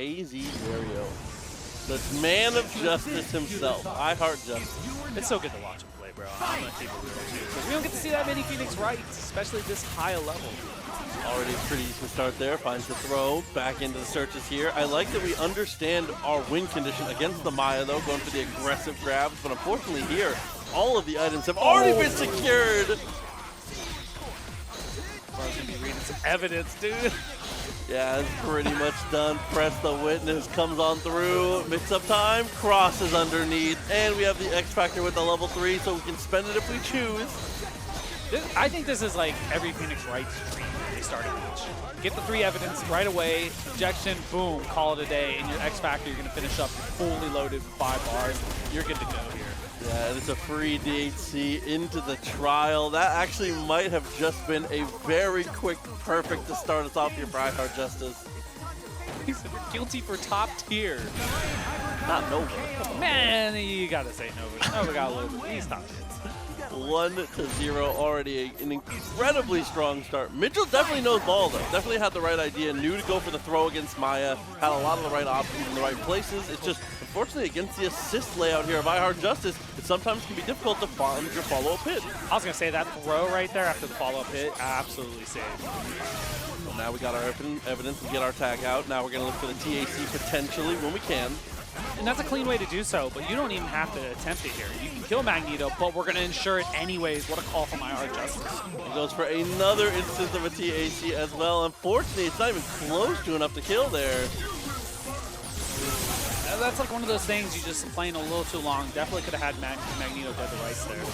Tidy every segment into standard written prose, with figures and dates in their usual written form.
Hazy Wario. The man of justice himself, Iheartjustice. It's so good to watch him play, bro. I'm gonna keep it real too, because we don't get to see that many Phoenix Wrights, especially this high a level. Already a pretty decent start there. Finds the throw. Back into the searches here. I like that we understand our win condition against the Maya, though, going for the aggressive grabs. But unfortunately here, all of the items have already been secured. Bro's gonna be reading some evidence, dude. Yeah, it's pretty much done. Press the witness, comes on through. Mix-up time, crosses underneath. And we have the X Factor with the level 3, so we can spend it if we choose. I think this is like every Phoenix Wright's dream when they start a match. Get the 3 evidence right away, objection, boom, call it a day, and your X Factor, you're gonna finish up fully loaded with 5 bars. You're good to go here. Yeah, and it's a free DHC into the trial. That actually might have just been a very quick perfect to start us off here for Iheartjustice. He said you're guilty for top tier. Not Nova. Man, you gotta say Nova. Nova got a little bit. He's top tier. 1-0, already an incredibly strong start. Mitchell definitely knows ball though. Definitely had the right idea, knew to go for the throw against Maya, had a lot of the right options in the right places. It's just, unfortunately, against the assist layout here of Iheartjustice, it sometimes can be difficult to find your follow-up hit. I was gonna say that throw right there after the follow-up hit, absolutely saved. Well, now we got our evidence to get our tag out. Now we're gonna look for the TAC potentially when we can. And that's a clean way to do so, but you don't even have to attempt it here. You can kill Magneto, but we're going to ensure it anyways. What a call from Iheartjustice. He goes for another instance of a TAC as well. Unfortunately, it's not even close to enough to kill there. That's like one of those things you just playing a little too long. Definitely could have had Magneto dead to rights there.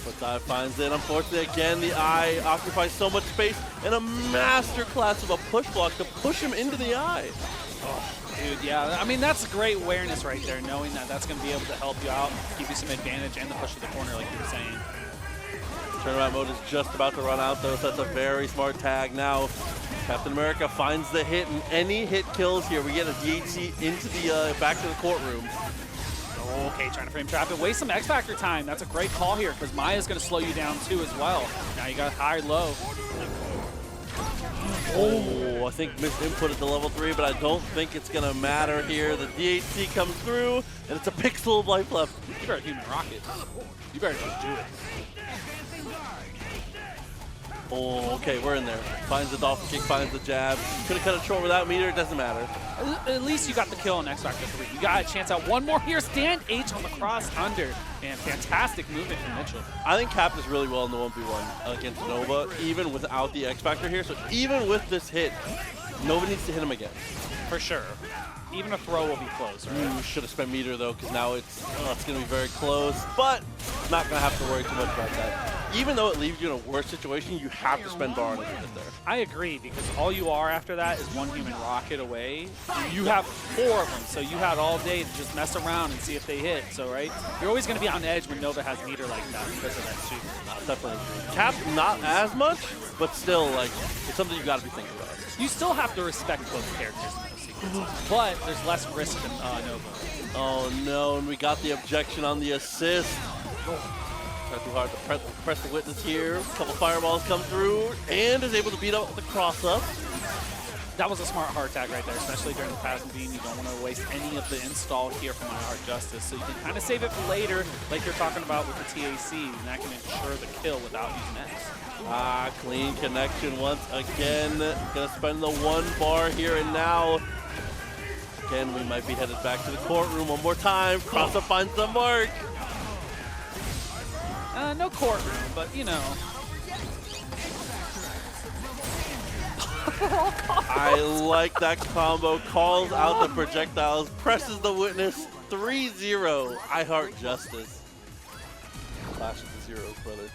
But Dive finds it. Unfortunately, again, the eye occupies so much space, and a masterclass of a push block to push him into the eye. Oh. Dude, yeah, I mean, that's great awareness right there, knowing that that's going to be able to help you out, give you some advantage, and the push to the corner, like you were saying. Turnaround mode is just about to run out, though, so that's a very smart tag. Now, Captain America finds the hit, and any hit kills here. We get a DHC into the back to the courtroom. Okay, trying to frame trap it. Waste some X Factor time. That's a great call here, because Maya's going to slow you down, too, as well. Now you got high, low. Oh, I think misinput at the level 3, but I don't think it's going to matter here. The DHC comes through, and it's a pixel of life left. You better human rocket. You better just do it. Oh, okay, we're in there. Finds the dolphin kick, finds the jab. Could have cut it short without meter, it doesn't matter. At least you got the kill on X Factor 3. You got a chance at one more here. Stand H on the cross under. And fantastic movement from Mitchell. I think Cap is really well in the 1v1 against Nova, even without the X Factor here. So even with this hit, Nova needs to hit him again. For sure. Even a throw will be close, right? We should have spent meter though, because now it's going to be very close. But not going to have to worry too much about that. Even though it leaves you in a worse situation, you have to spend bar on it there. I agree, because all you are after that is one human rocket away. And you have 4 of them, so you had all day to just mess around and see if they hit. So, right? You're always going to be on edge when Nova has meter like that because of that shoot. Definitely. Cap, not as much, but still, like, it's something you got to be thinking about. You still have to respect both characters in those sequences, but there's less risk than Nova. Oh no, and we got the objection on the assist. Try too hard to press the witness here. A couple fireballs come through, and is able to beat up the cross-up. That was a smart hard tag right there, especially during the pass and beam. You don't want to waste any of the install here from Iheartjustice, so you can kind of save it for later, like you're talking about with the TAC, and that can ensure the kill without using X. Clean connection once again. Gonna spend the 1 bar here and now. Again, we might be headed back to the courtroom one more time. Cross-up finds the mark. No courtroom, but you know. I like that combo. Calls out the projectiles, presses the witness. 3-0. Iheartjustice. Clash of the Zeros, brother.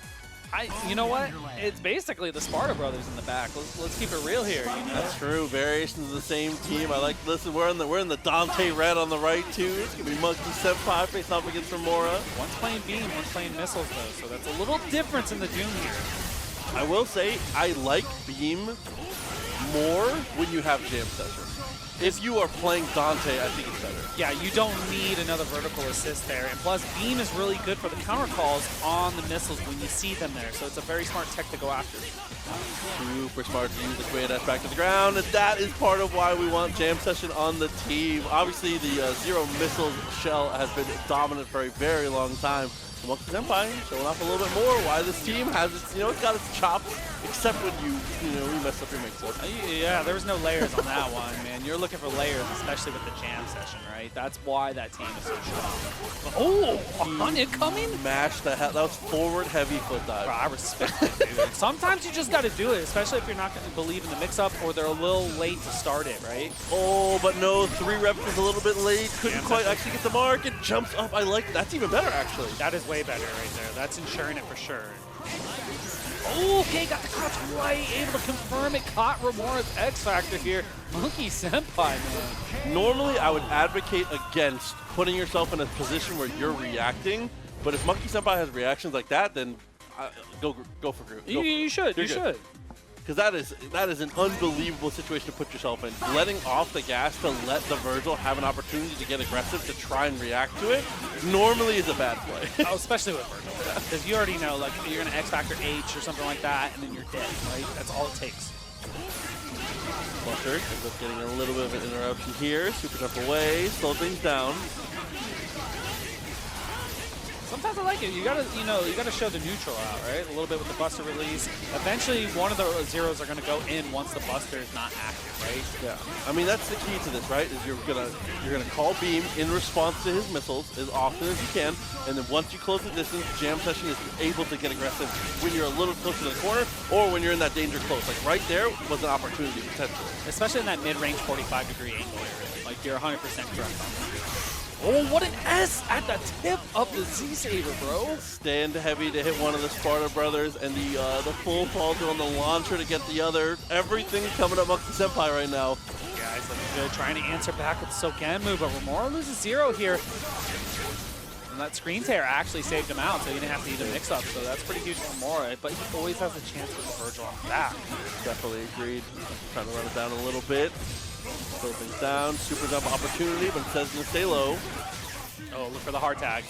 You know what? It's basically the Sparta brothers in the back. Let's keep it real here. You know? That's true. Variations of the same team. I like. Listen, we're in the Dante red on the right too. It's gonna be Monkey Senpai face off against Romora. One's playing beam, one's playing missiles though, so that's a little difference in the Doom here. I will say I like beam more when you have jam session. If you are playing Dante, I think it's better. Yeah, you don't need another vertical assist there. And plus, Beam is really good for the counter calls on the missiles when you see them there. So it's a very smart tech to go after. Super smart to use the Quay dash back to the ground. And that is part of why we want jam session on the team. Obviously, the Zero Missile shell has been dominant for a very long time. Monkey Senpai showing off a little bit more why this team has its, it's got its chops, except when you mess up your mix-up. Yeah, there was no layers on that one, man. You're looking for layers, especially with the jam session, right? That's why that team is so strong. Oh, on incoming? Mash the hell. That was forward heavy foot dive. Bro, I respect it, dude. Sometimes you just got to do it, especially if you're not going to believe in the mix-up or they're a little late to start it, right? Oh, but no, 3 reps is a little bit late. Couldn't quite actually get the mark. It jumps up. I like it. That's even better, actually. That is way better right there. That's ensuring it for sure. Oh, okay, got the crouch right, able to confirm it. Caught Romora's X Factor here. Monkey Senpai, man. Normally, I would advocate against putting yourself in a position where you're reacting, but if Monkey Senpai has reactions like that, then go for group. You should. Because that is an unbelievable situation to put yourself in. Letting off the gas to let the Vergil have an opportunity to get aggressive to try and react to it normally is a bad play. Oh, especially with Vergil. Because you already know, like, you're going to X Factor H or something like that, and then you're dead, right? That's all it takes. Buster ends up getting a little bit of an interruption here. Super jump away, slow things down. Sometimes I like it. You gotta show the neutral out, right? A little bit with the Buster release. Eventually, one of the zeros are gonna go in once the Buster is not active, right? Yeah. I mean, that's the key to this, right? Is you're gonna call Beam in response to his missiles as often as you can, and then once you close the distance, Jam Session is able to get aggressive when you're a little closer to the corner or when you're in that danger close. Like right there was an opportunity potentially. Especially in that mid-range 45-degree angle area. Like you're 100% correct on that. Oh, what an S at the tip of the Z-Saber, bro. Stand heavy to hit one of the Sparta brothers, and the full falter on the launcher to get the other. Everything coming up Monkey Senpai right now. Guys, looking good. Trying to answer back with the Soken move, but Romora loses 0 here. And that screen tear actually saved him out, so he didn't have to even mix up. So that's pretty huge for Romora, but he always has a chance with the Vergil on the back. Definitely agreed. Trying to run it down a little bit. Slow things down, super jump opportunity, but it says to stay low. Oh, look for the hard tag.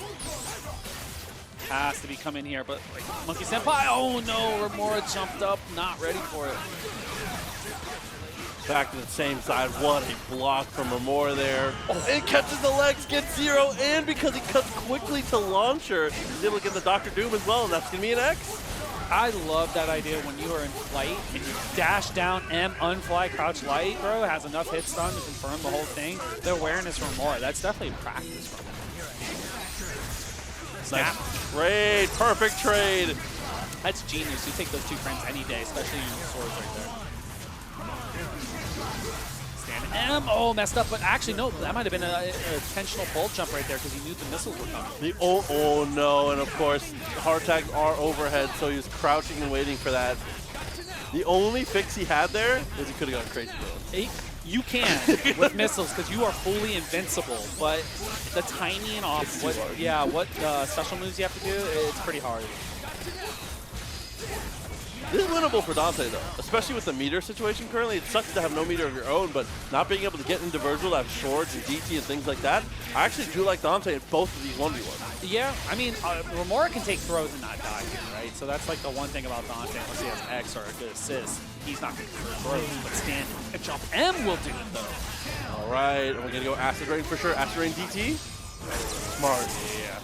Has to be coming here, but like, Monkey Senpai, oh no, Romora jumped up, not ready for it. Back to the same side, what a block from Romora there. Oh, it catches the legs, gets 0, and because he cuts quickly to launcher, he's able to get the Dr. Doom as well, and that's gonna be an X. I love that idea when you are in flight and you dash down M, unfly, crouch light, bro. It has enough hit stun to confirm the whole thing. The awareness from Romora, that's definitely practice from him. Snap. Nice trade, perfect trade. That's genius. You take those 2 frames any day, especially using swords right there. Stand M, oh, messed up, but actually, no, that might have been an intentional bolt jump right there because he knew the missiles were coming. Oh no, and of course, hard tags are overhead, so he was crouching and waiting for that. The only fix he had there is he could have gone crazy with it. You can with missiles because you are fully invincible, but the timing off what special moves you have to do, it's pretty hard. This is winnable for Dante, though, especially with the meter situation currently. It sucks to have no meter of your own, but not being able to get into Vergil, to have shorts and DT and things like that, I actually do like Dante in both of these 1v1s. Yeah, I mean, Romora can take throws and not die here, right? So that's like the one thing about Dante, unless he has X or a good assist, he's not going to throws, but stand and jump M will do it, though. All right, and we're going to go Acid Rain for sure. Acid Rain DT. Smart. Yeah.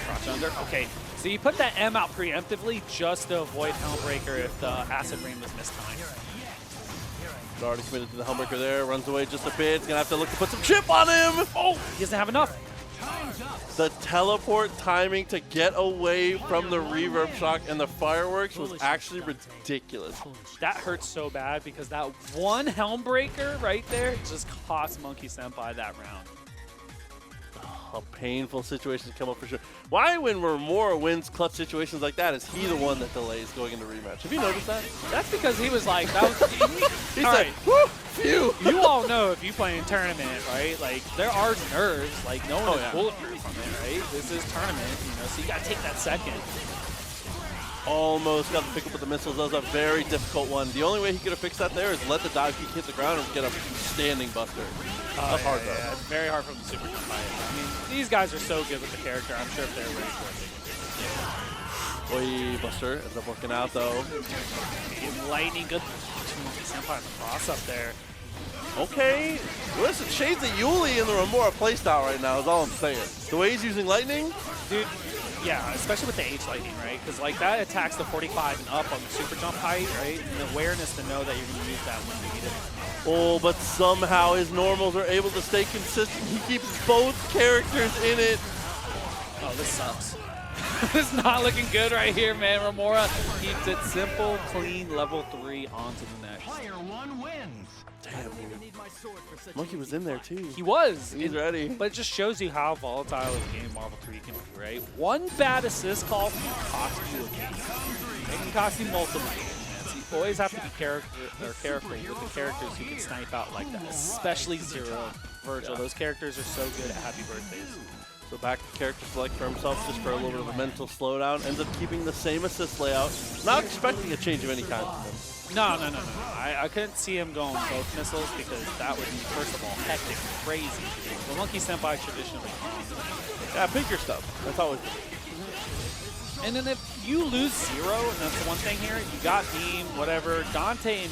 Crouch under. Okay. So you put that M out preemptively just to avoid Helmbreaker if the Acid Rain was mistimed. He's already committed to the Helmbreaker there, runs away just a bit. He's going to have to look to put some chip on him. Oh, he doesn't have enough. The teleport timing to get away from the reverb shock and the fireworks was actually ridiculous. That hurts so bad because that one Helmbreaker right there just cost Monkey Senpai that round. A painful situation to come up for sure. Why, when Romora wins clutch situations like that, is he the one that delays going into rematch? Have you noticed that? That's because he was like, that was, he's all like, right. whoo, phew. You all know if you play in tournament, right? Like, there are nerves. Like, no one is bulletproof from it, right? This is tournament, so you got to take that second. Almost got to pick up with the missiles. That was a very difficult one. The only way he could have fixed that there is let the dive kick hit the ground and get a standing buster. That's hard though. Yeah, it's very hard from the super fight. I mean, these guys are so good with the character. I'm sure if they're ready for it, they can do it. Boy, buster ends up working out though. Lightning, good. Senpai in the cross up there. Okay, listen, shades of Yuli in the Romora playstyle right now is all I'm saying. The way he's using lightning, dude. Yeah, especially with the H lightning, right? Because like that attacks the 45 and up on the super jump height, right? And the awareness to know that you're going to use that when you need it. Oh, but somehow his normals are able to stay consistent. He keeps both characters in it. Oh, this sucks. This is not looking good right here, man. Romora keeps it simple, clean, level 3 onto the next. Player 1 wins. Damn, Monkey was in there too. He was. He's ready. But it just shows you how volatile a game Marvel 3 can be, right? One bad assist call can cost you a game. It can cost you multiple games, man. So you always have to be careful with the characters who can snipe out like that, especially Zero, Vergil. Those characters are so good at happy birthdays. So back to character select for himself just for a little bit of a mental slowdown. Ends up keeping the same assist layout. Not expecting a change of any kind from him. No. I couldn't see him going both missiles because that would be, first of all, hectic, crazy. The Monkey Senpai traditionally. Yeah, pick your stuff. That's always good. And then if you lose Zero, and that's the one thing here, you got Beam, whatever, Dante and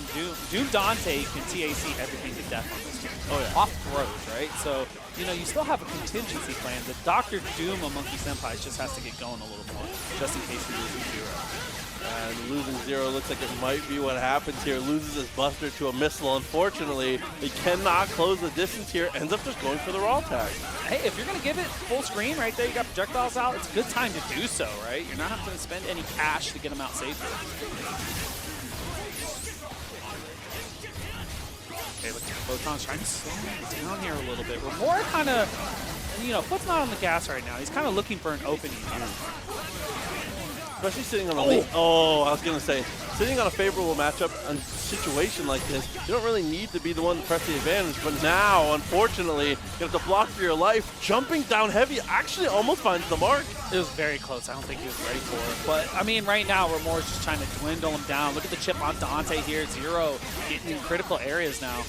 Doom Dante can TAC everything to death on this game. Oh yeah. Off throws, right? So, you know, you still have a contingency plan. The Dr. Doom of Monkey Senpai just has to get going a little more, just in case he loses Zero. And losing Zero looks like it might be what happens here. Loses his buster to a missile. Unfortunately, he cannot close the distance here. Ends up just going for the raw tag. Hey, if you're going to give it full screen right there, you got projectiles out, it's a good time to do so, right? You're not having to spend any cash to get them out safely. Okay, look, Photon's trying to slow him down here a little bit. Romora kind of, you know, foot's not on the gas right now. He's kind of looking for an opening here. Especially sitting on a late. Oh, I was going to say, sitting on a favorable matchup and situation like this, you don't really need to be the one to press the advantage. But now, unfortunately, you have to block for your life. Jumping down heavy actually almost finds the mark. It was very close. I don't think he was ready for it. But, I mean, right now, Romora's just trying to dwindle him down. Look at the chip on Dante here. Zero getting in critical areas now.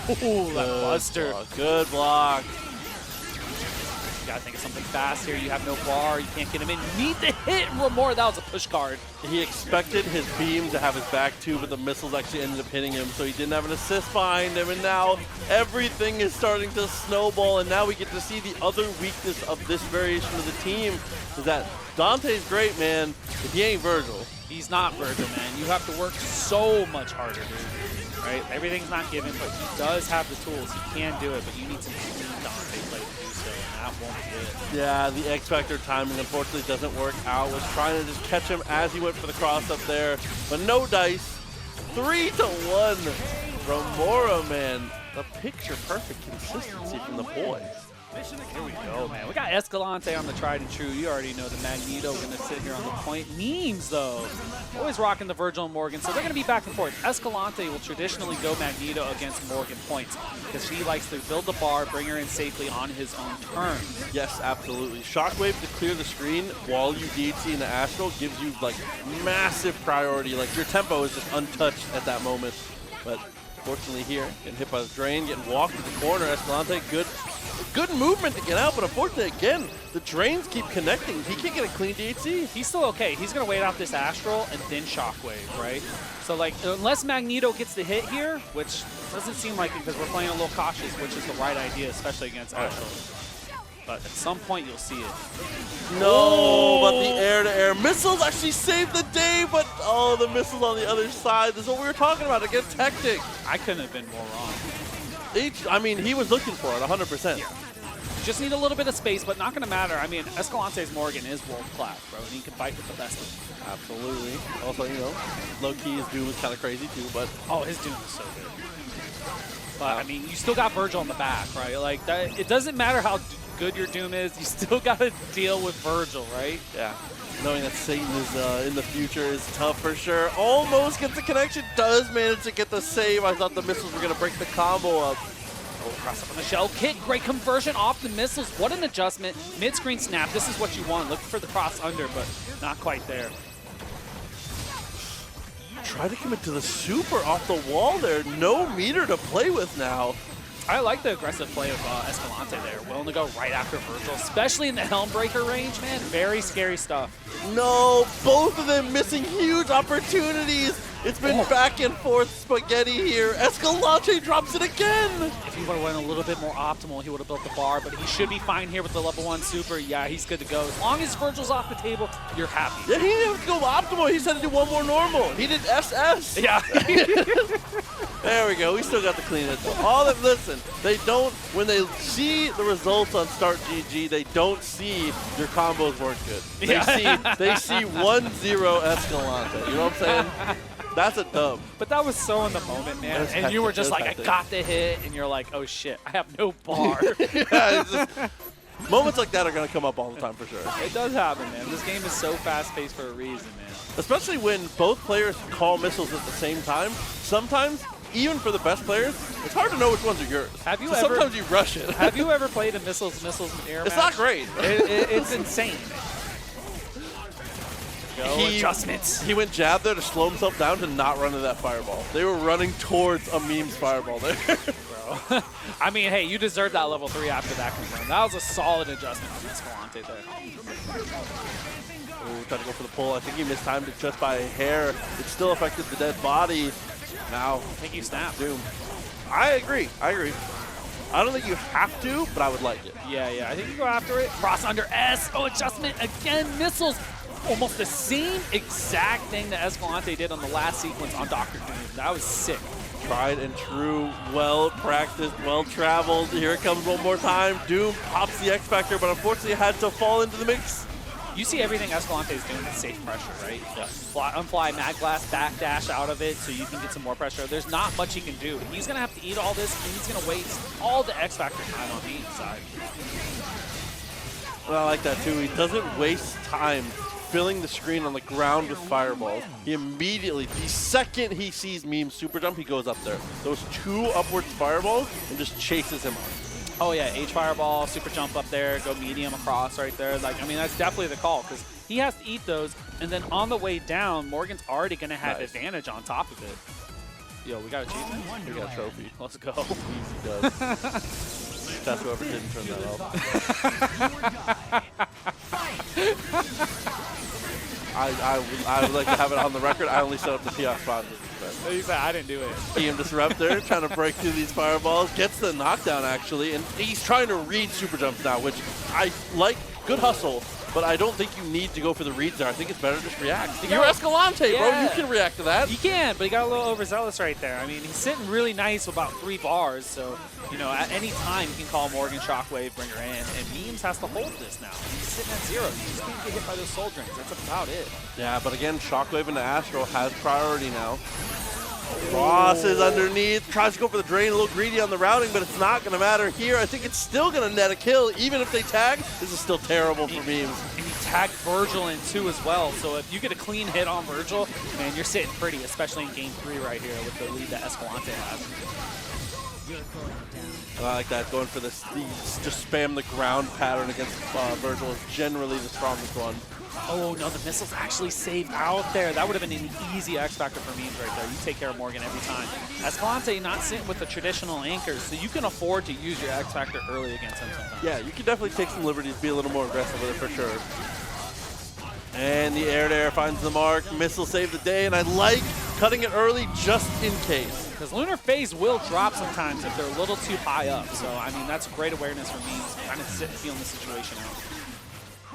Oh, that buster. Good block. You gotta think of something fast here. You have no bar. You can't get him in. You need to hit Romora. That was a push card. He expected his beam to have his back too, but the missiles actually ended up hitting him, so he didn't have an assist behind him. And now everything is starting to snowball, and now we get to see the other weakness of this variation of the team is that Dante's great, man, but he ain't Vergil. He's not Vergil, man. You have to work so much harder, dude. Right? Everything's not given, but he does have the tools. He can do it, but you need some clean Dante play to do so, and that won't do it. Yeah, the X Factor timing unfortunately doesn't work out. Was trying to just catch him as he went for the cross up there, but no dice. 3-1. Romora, man. The picture perfect consistency from the boys. Here we go, man. We got Escalante on the tried and true. You already know the Magneto going to sit here on the point. Memes, though. Always rocking the Vergil and Morrigan. So they're going to be back and forth. Escalante will traditionally go Magneto against Morrigan points because he likes to build the bar, bring her in safely on his own turn. Yes, absolutely. Shockwave to clear the screen while you DHC in the Astral gives you, like, massive priority. Like, your tempo is just untouched at that moment. But fortunately here, getting hit by the drain, getting walked to the corner. Escalante, good movement to get out, but unfortunately, again, the drains keep connecting. He can't get a clean DHC. He's still okay. He's going to wait out this Astral and then Shockwave, right? So, like, unless Magneto gets the hit here, which doesn't seem like it because we're playing a little cautious, which is the right idea, especially against Astral. But at some point, you'll see it. No, but the air-to-air missiles actually saved the day, but oh, the missiles on the other side. This is what we were talking about. It gets hectic. I couldn't have been more wrong. I mean, he was looking for it 100%. Yeah. Just need a little bit of space, but not going to matter. I mean, Escalante's Morrigan is world-class, bro, and he can fight with the best of them. Absolutely. Also, you know, low-key, his Doom is kind of crazy, too, but... Oh, his Doom is so good. But, I mean, you still got Vergil on the back, right? Like, that, it doesn't matter how good your Doom is, you still got to deal with Vergil, right? Yeah. Knowing that Satan is in the future is tough for sure. Almost gets the connection, does manage to get the save. I thought the missiles were going to break the combo up. Cross up on the shell kick. Great conversion off the missiles. What an adjustment. Mid-screen snap. This is what you want. Looking for the cross under, but not quite there. Try to commit to the super off the wall there. No meter to play with now. I like the aggressive play of Escalante there. Willing to go right after Vergil, especially in the Helmbreaker range, man. Very scary stuff. No, both of them missing huge opportunities. It's been back and forth spaghetti here. Escalante drops it again. If he would have went a little bit more optimal, he would have built the bar, but he should be fine here with the level 1 super. Yeah, he's good to go. As long as Vergil's off the table, you're happy. Yeah, he didn't have to go optimal. He said to do one more normal. He did SS. Yeah. There we go. We still got to clean it though. All that, listen, they don't, when they see the results on Start GG, they don't see your combos weren't good. They see 1-0 Escalante. You know what I'm saying? That's a dub. But that was so in the moment, man. And hectic. you were just like, I got the hit, and you're like, oh shit, I have no bar. Yeah, it's just, moments like that are going to come up all the time for sure. It does happen, man. This game is so fast-paced for a reason, man. Especially when both players call missiles at the same time. Sometimes, even for the best players, it's hard to know which ones are yours. Have you so ever, sometimes you rush it. Have you ever played a missiles air match? It's not great. It's insane. Adjustments. He went jab there to slow himself down to not run into that fireball. They were running towards a meme's fireball there. Bro. I mean, hey, you deserve that level 3 after that confirm. That was a solid adjustment from Escalante there. Ooh, tried to go for the pull. I think he mistimed it just by a hair. It still affected the dead body. Now, I think you snapped. Doom. I agree. I don't think you have to, but I would like it. Yeah, I think you go after it. Cross under S. Oh, adjustment again. Missiles. Almost the same exact thing that Escalante did on the last sequence on Dr. Doom. That was sick. Tried and true, well practiced, well traveled. Here it comes one more time. Doom pops the X Factor, but unfortunately had to fall into the mix. You see everything Escalante is doing with safe pressure, right? Yeah. Unfly, Mag Blast, backdash out of it so you can get some more pressure. There's not much he can do. He's going to have to eat all this, and he's going to waste all the X Factor time on the inside. Well, I like that too. He doesn't waste time filling the screen on the ground with fireballs. He immediately, the second he sees Meme's super jump, he goes up there. Those 2 upwards fireballs and just chases him on. Oh yeah, H fireball, super jump up there, go medium across right there. Like, I mean, that's definitely the call because he has to eat those, and then on the way down, Morgan's already going to have advantage on top of it. Yo, we got achievement. We got a trophy. Let's go. Easy does. That's whoever didn't turn that off. I would like to have it on the record. I only set up the PF spot. He said I didn't do it. EM Disruptor trying to break through these fireballs. Gets the knockdown, actually. And he's trying to read super jumps now, which I like. Good hustle. But I don't think you need to go for the reads there. I think it's better to just react. You're Escalante, bro. You can react to that. You can, but he got a little overzealous right there. I mean, he's sitting really nice with about 3 bars. So, you know, at any time, you can call Morgan Shockwave, bring her in. And Memes has to hold this now. He's sitting at 0. He just can't get hit by those soul drains. That's about it. Yeah, but again, Shockwave into Astro has priority now. Crosses underneath, tries to go for the drain, a little greedy on the routing, but it's not going to matter here. I think it's still going to net a kill, even if they tag. This is still terrible for Memes. And he tagged Vergil in too as well, so if you get a clean hit on Vergil, man, you're sitting pretty, especially in game 3 right here with the lead that Escalante has. I like that, going for this, just spam the ground pattern against Vergil is generally the strongest one. Oh no, the missile's actually saved out there. That would have been an easy X Factor for Memes right there. You take care of Morgan every time. Escalante not sitting with the traditional anchors, so you can afford to use your X Factor early against him sometimes. Yeah, you can definitely take some liberties, be a little more aggressive with it for sure. And the air-to-air finds the mark. Missile saved the day, and I like cutting it early just in case. Because Lunar Phase will drop sometimes if they're a little too high up. So, I mean, that's great awareness for Memes, kind of feeling the situation out.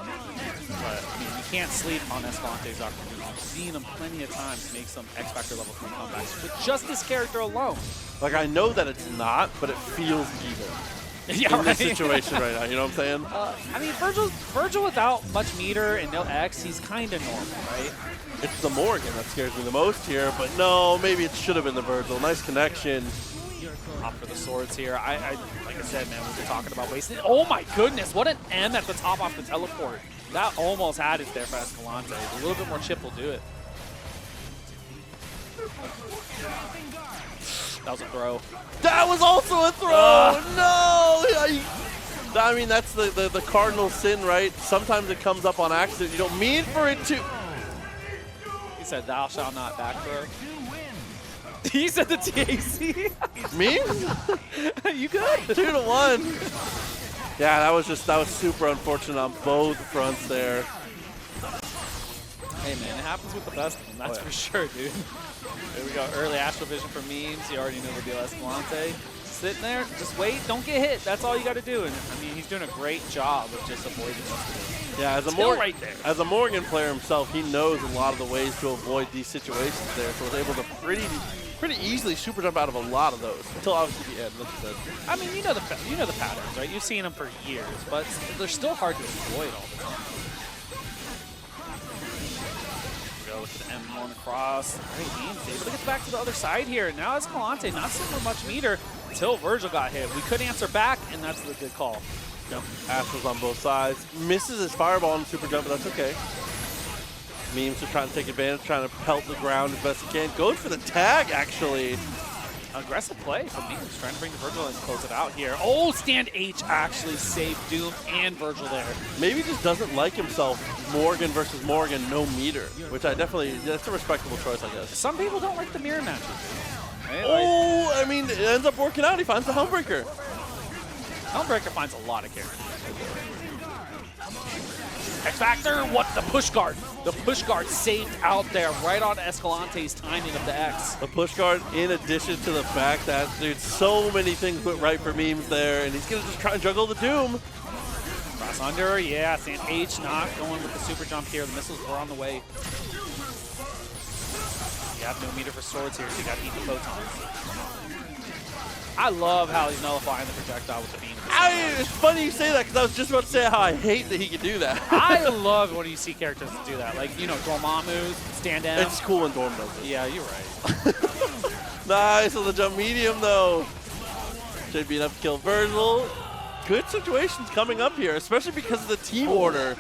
But, I mean, you can't sleep on Escalante's opportunity. I've seen him plenty of times make some X Factor level 3 comebacks with just this character alone. Like, I know that it's not, but it feels even. Yeah, in this situation right now, you know what I'm saying? I mean, Vergil without much meter and no X, he's kind of normal, right? It's the Morgan that scares me the most here, but no, maybe it should have been the Vergil. Nice connection. Opt for the swords here. Like I said, man, we've been talking about wasting. Oh my goodness, what an M at the top off the teleport. That almost had it there for Escalante. A little bit more chip will do it. That was a throw. That was also a throw! No! I mean, that's the cardinal sin, right? Sometimes it comes up on accident. You don't mean for it to. He said, "Thou shalt not back throw." He said the TAC. Me? You good? 2-1. Yeah, that was super unfortunate on both fronts there. Hey man, it happens with the best of them, that's for sure, dude. There we go, early Astral Vision for memes. You already know the deal, Escalante. Sitting there, just wait, don't get hit. That's all you got to do. And I mean, he's doing a great job of just avoiding this. Yeah, as a Morrigan player himself, he knows a lot of the ways to avoid these situations there, so was able to pretty easily super jump out of a lot of those until obviously the end. Like you said. I mean, you know the patterns, right? You've seen them for years, but they're still hard to avoid all the time. Go with the M1 across. Great beams, able to get back to the other side here. Now Escalante not super much meter until Vergil got hit. We couldn't answer back, and that's the good call. Yep. Astrals on both sides. Misses his fireball and super jump, but that's okay. Memes are trying to take advantage, trying to pelt the ground as best he can. Goes for the tag, actually. Aggressive play from Memes, trying to bring the Vergil and close it out here. Oh, Stand H actually saved Doom and Vergil there. Maybe he just doesn't like himself. Morgan versus Morgan, no meter, which that's a respectable choice, I guess. Some people don't like the mirror matches. Right? Oh, I mean, it ends up working out. He finds the Helmbreaker. Helmbreaker finds a lot of characters. X Factor, what the push guard? The push guard saved out there right on Escalante's timing of the X. The push guard, in addition to the fact that, dude, so many things went right for Memes there, and he's going to just try and juggle the Doom. Cross under, yeah, Stand H not going with the super jump here. The missiles were on the way. You have no meter for swords here, so you got to eat the photons. I love how he's nullifying the projectile with the beam. It's funny you say that, because I was just about to say how I hate that he can do that. I love when you see characters do that. Like, you know, Dormammu, Stand M. It's cool when Dorm does it. Yeah, you're right. Nice on the jump medium, though. Should be enough to kill Vergil. Good situations coming up here, especially because of the team order.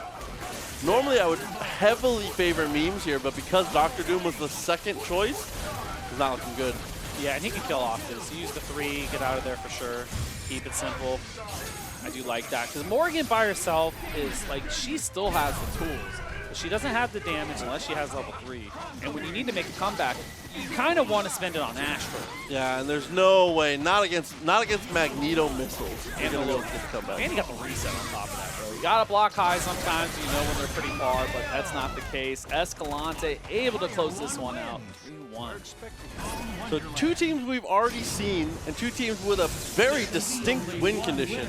Normally, I would heavily favor Memes here, but because Dr. Doom was the second choice, it's not looking good. Yeah, and he can kill off this. Use the 3, get out of there for sure. Keep it simple. I do like that, because Morrigan by herself is, like, she still has the tools. But she doesn't have the damage unless she has level 3. And when you need to make a comeback, you kind of want to spend it on Ash first. Yeah, and there's no way, not against Magneto missiles. And you got the reset on top of that, bro. You gotta block high sometimes, you know when they're pretty far, but that's not the case. Escalante able to close this one out. 3-1. So 2 teams we've already seen, and 2 teams with a very distinct win condition.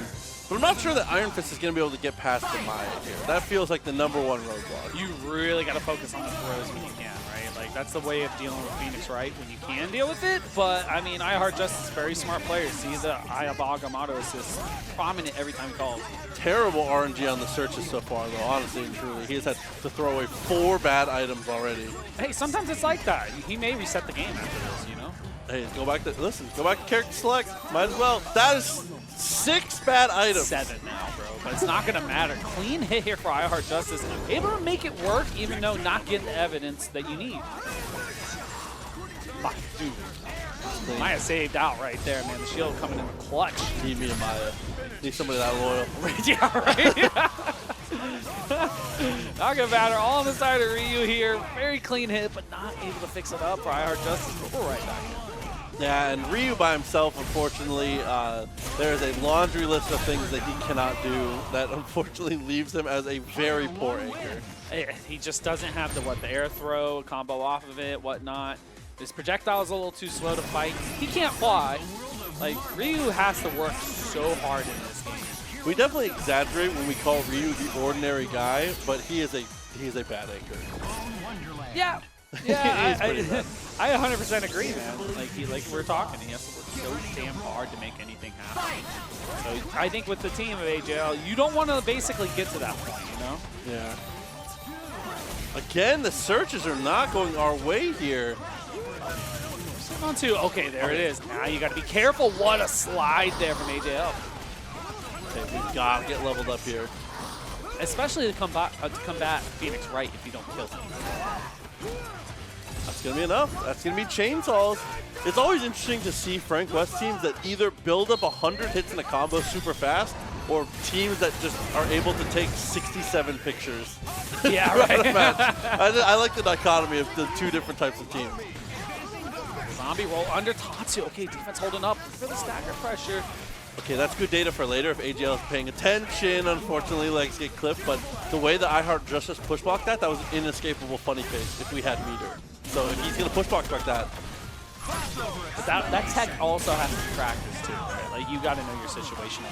But I'm not sure that Iron Fist is going to be able to get past the Maya here. That feels like the #1 roadblock. You really got to focus on the throws when you can, right? Like, that's the way of dealing with Phoenix, right? When you can deal with it. But, I mean, Iheartjustice is very smart players. See the Iabaga motto assist prominent every time he calls. Terrible RNG on the searches so far, though, honestly and truly. He has had to throw away 4 bad items already. Hey, sometimes it's like that. He may reset the game after this, you know? Hey, go back to character select. Might as well. That is 6 bad items. 7 now, bro. But it's not going to matter. Clean hit here for Iheartjustice. Able to make it work, even though not getting the evidence that you need. Dude. Maya saved out right there, man. The shield coming in the clutch. Need me a Maya. Need somebody that loyal. Yeah, right? Not gonna matter. All on the side of Ryu here. Very clean hit, but not able to fix it up for Iheartjustice. But we're right back. Yeah, and Ryu by himself, unfortunately, there is a laundry list of things that he cannot do that unfortunately leaves him as a very poor anchor. He just doesn't have the air throw, combo off of it, whatnot. His projectile is a little too slow to fight. He can't fly. Like, Ryu has to work so hard in this game. We definitely exaggerate when we call Ryu the ordinary guy, but he is a bad anchor. Yeah. Yeah, I 100% agree, man. Like we're talking, he has to work so damn hard to make anything happen. So I think with the team of AJL, you don't want to basically get to that point, you know? Yeah. Again, the searches are not going our way here. On 2. Okay, there it is. Now you got to be careful. What a slide there from AJL. Okay, we've got to get leveled up here. Especially to combat Phoenix Wright if you don't kill him. That's going to be enough. That's going to be chainsaws. It's always interesting to see Frank West teams that either build up 100 hits in a combo super fast, or teams that just are able to take 67 pictures. Yeah, right. I like the dichotomy of the two different types of teams. Zombie roll under Tatsu. Okay, defense holding up for the stagger pressure. Okay, that's good data for later if AGL is paying attention. Unfortunately, legs get clipped, but the way that Iheartjustice push blocked that was an inescapable funny face if we had meter. So if he's going to push block like that. But that tech also has to be practiced too, right? Like, you got to know your situation.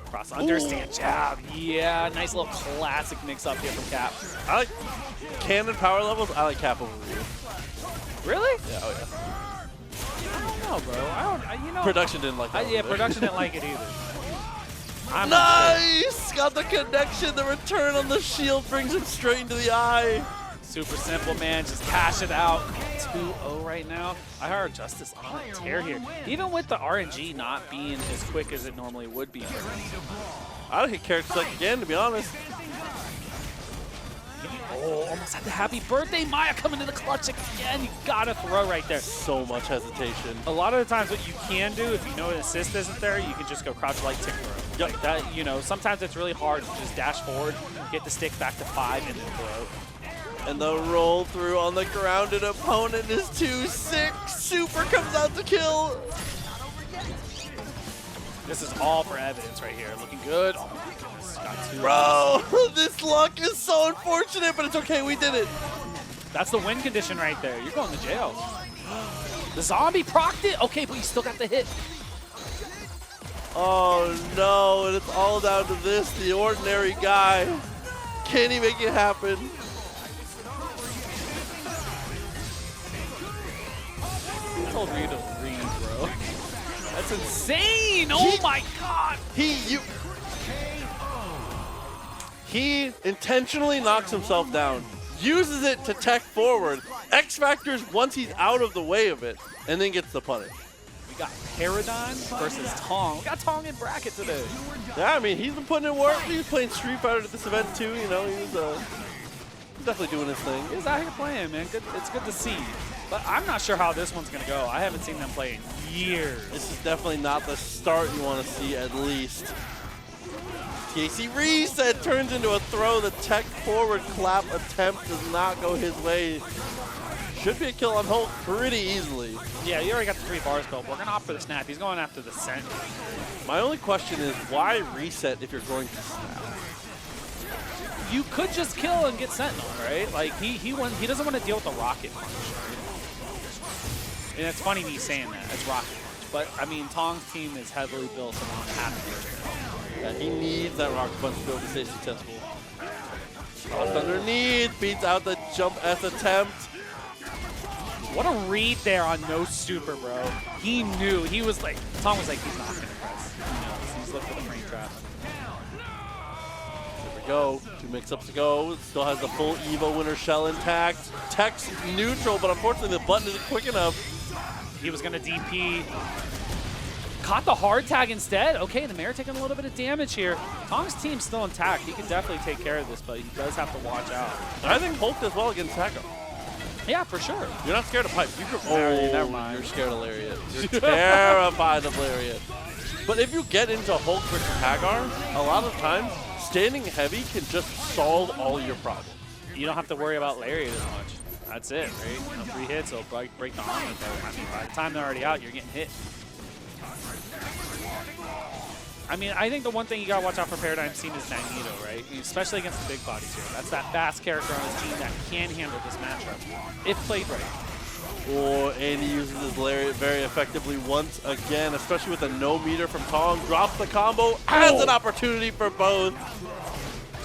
Cross understand jab. Yeah, nice little classic mix up here from Cap. I like cannon power levels. I like Cap over you. Really? Yeah, oh yeah. I don't know, bro. You know. Production didn't like that. Yeah, production didn't like it either. Nice! Got the connection. The return on the shield brings him straight into the eye. Super simple, man. Just cash it out. 2-0 right now. Iheartjustice on a tear here. Even with the RNG not being as quick as it normally would be. I don't hit characters like again, to be honest. Oh, almost had the happy birthday. Maya coming to the clutch again. You gotta throw right there. So much hesitation. A lot of the times what you can do, if you know an assist isn't there, you can just go crouch light tick throw. Like that, you know, sometimes it's really hard to just dash forward, get the stick back to 5, and then throw. And the roll through on the grounded opponent is 2-6. Super comes out to kill. This is all for evidence right here. Looking good. Oh my goodness. Got 2. Bro, this luck is so unfortunate, but it's okay. We did it. That's the win condition right there. You're going to jail. The zombie procced it. Okay, but you still got the hit. Oh no, and it's all down to this, the ordinary guy. Can he make it happen? I told you to read, bro. That's insane! Oh my god! He intentionally knocks himself down, uses it to tech forward, X Factors once he's out of the way of it, and then gets the punish. We got Paradigm versus Tong. We got Tong in bracket today. Yeah, I mean, he's been putting in work. He was playing Street Fighter at this event too, you know, he was definitely doing his thing. He's out here playing, man. Good, it's good to see. But I'm not sure how this one's going to go. I haven't seen them play in years. This is definitely not the start you want to see, at least. TAC reset turns into a throw. The tech forward clap attempt does not go his way. Should be a kill on Hulk pretty easily. Yeah, you already got the 3 bars built. We're going to opt for the snap. He's going after the Sentinel. My only question is, why reset if you're going to snap? You could just kill and get Sentinel, right? Like, he doesn't want to deal with the rocket punch. And it's funny me saying that. It's rocket punch. But, I mean, Tong's team is heavily built around half. Yeah, he needs that rocket punch to be able to stay successful. Cross underneath, beats out the jump S attempt. What a read there on no super, bro. He knew. He was like, Tong was like, he's not going to press. He knows. He's looking for the frame trap. There we go. 2 mix-ups to go. Still has the full Evo winner shell intact. Tech's neutral, but unfortunately the button isn't quick enough. He was going to DP. Caught the hard tag instead. Okay, the Mayor taking a little bit of damage here. Tong's team's still intact. He can definitely take care of this, but he does have to watch out. I think Hulk does well against Haggar. Yeah, for sure. You're not scared of pipe. You could, never mind. You're scared of Lariat. You're terrified of Lariat. But if you get into Hulk versus Haggar, a lot of times, standing heavy can just solve all your problems. You don't have to worry about Lariat as much. That's it, right? You know, 3 hits, it'll break the armor. I mean, by the time they're already out, you're getting hit. I mean, I think the one thing you gotta watch out for Paradigm scene is Magneto, right? Especially against the big bodies here. That's that fast character on his team that can handle this matchup, if played right. Oh, and he uses his Lariat very effectively once again, especially with a no meter from Tong. Drops the combo, has an opportunity for both.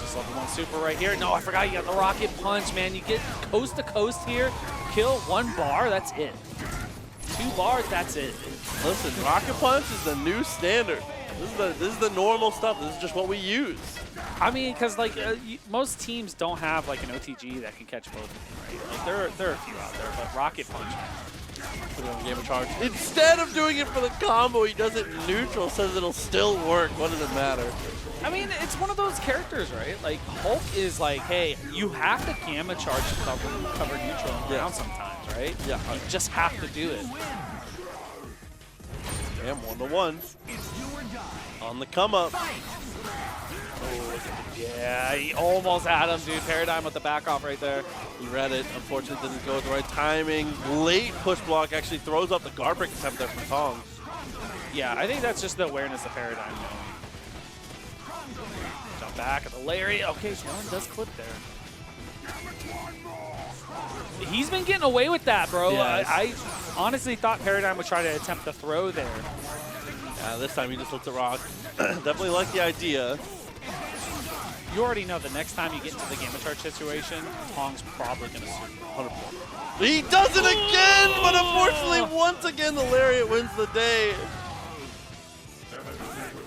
Just level 1 super right here. No, I forgot you got the rocket punch, man. You get coast to coast here, kill 1 bar, that's it. 2 bars, that's it. Listen, rocket punch is the new standard. This is the normal stuff. This is just what we use. I mean, because like most teams don't have like an OTG that can catch both of them, right? Like there are a few out there, but rocket punch. Put it on Game of Charge. Instead of doing it for the combo, he does it neutral, says it'll still work. What does it matter? I mean, it's one of those characters, right? Like, Hulk is like, hey, you have to Gamma Charge to cover neutral and ground sometimes, right? Yeah. You just have to do it. Damn, 1-1. On the come up. Yeah, he almost had him, dude. Paradigm with the back off right there. He read it. Unfortunately, didn't go with the right timing. Late push block actually throws up the guard break attempt there from Tong. Yeah, I think that's just the awareness of Paradigm. Jump back at the Larry. Okay, Talon does clip there. He's been getting away with that, bro. Yes. I honestly thought Paradigm would try to attempt the throw there. This time he just looks at Rock. Definitely like the idea. You already know the next time you get into the Gamma Charge situation, Tong's probably going to super 100%. He does it again, but unfortunately, once again, the Lariat wins the day.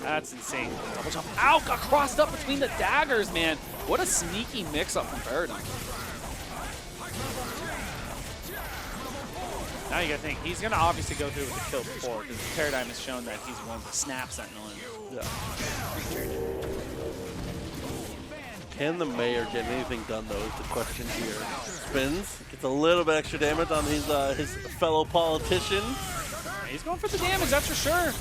That's insane. Double jump. Ow, got crossed up between the daggers, man. What a sneaky mix-up from Paradigm. Now you gotta think, he's gonna obviously go through with the kill before, because Paradigm has shown that he's one of the snap Sentinel. Yeah. Can the mayor get anything done, though, is the question here. Spins, gets a little bit extra damage on his fellow politician. He's going for the damage, that's for sure.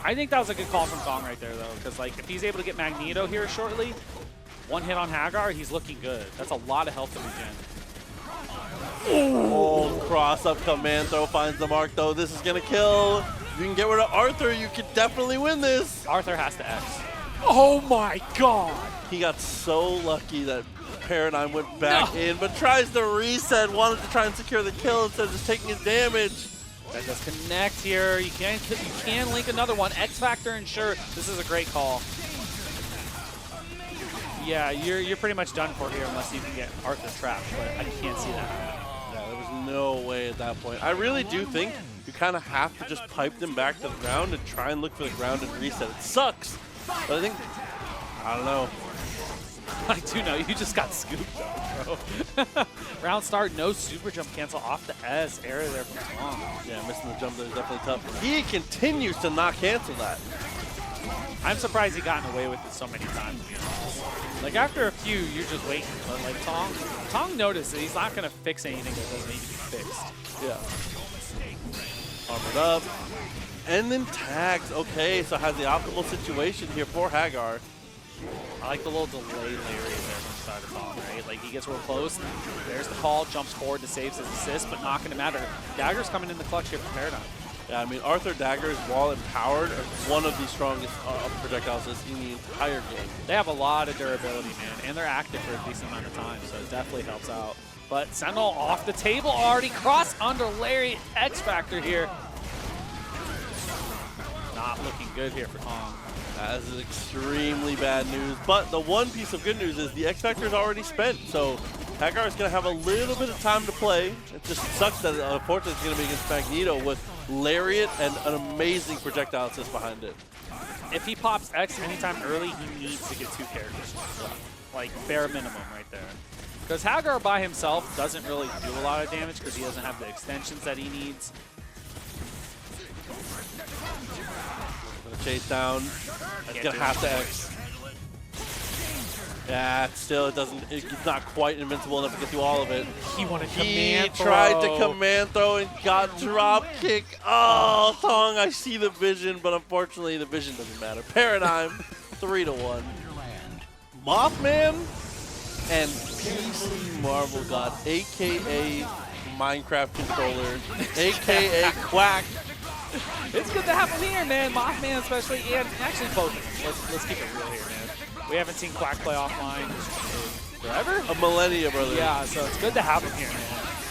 I think that was a good call from Tong right there, though, because like if he's able to get Magneto here shortly, one hit on Haggar, he's looking good. That's a lot of health to regen. Oh, cross up command throw finds the mark, though. This is going to kill. If you can get rid of Arthur, you could definitely win this. Arthur has to X. Oh my god! He got so lucky that Paradigm went back in, but tries to reset, wanted to try and secure the kill instead of just taking his damage. That does connect here. You can link another one. X Factor and sure. This is a great call. Yeah, you're pretty much done for here unless you can get Arthur trapped, but I can't see that. Yeah, there was no way at that point. I really do think you kind of have to just pipe them back to the ground and try and look for the ground and reset. It sucks, but I think, I don't know. I do know, you just got scooped though, bro. Round start, no super jump cancel off the S. Error there from Tong. Yeah, missing the jump there is definitely tough. He continues to not cancel that. I'm surprised he gotten away with it so many times, to be honest. Like after a few, you're just waiting. But like Tong noticed that he's not going to fix anything that doesn't need to be fixed. Yeah. Armored up. And then tags. Okay, so has the optimal situation here for Haggar. I like the little delay Larry there from the side of Tong, right? Like he gets real close, there's the call, jumps forward to save his assist, but not going to matter. Dagger's coming in the clutch here for Paradigm. Yeah, I mean, Arthur daggers, while empowered, are one of the strongest projectiles in the entire game. They have a lot of durability, man, and they're active for a decent amount of time, so it definitely helps out. But Sentinel off the table already, cross under Larry, X Factor here. Not looking good here for Tong. That is extremely bad news, but the one piece of good news is the X Factor is already spent, so Haggar is going to have a little bit of time to play. It just sucks that unfortunately it's going to be against Magneto with Lariat and an amazing projectile assist behind it. If he pops X anytime early, he needs to get 2 characters. Like bare minimum right there. Because Haggar by himself doesn't really do a lot of damage because he doesn't have the extensions that he needs. Gonna chase down. It's gonna have to X. Yeah, still it doesn't. It's not quite invincible enough to get through all of it. He wanted command throw. Tried to command throw and got drop kick. Oh, Tong, I see the vision, but unfortunately the vision doesn't matter. Paradigm, 3-1. Mothman and PC Marvel God, aka Minecraft controller, aka Quack. It's good to have him here, man. Mothman especially, and actually both of them. Let's keep it real here, man. We haven't seen Quack play offline forever? A millennia, brother. Yeah, so it's good to have him here, man.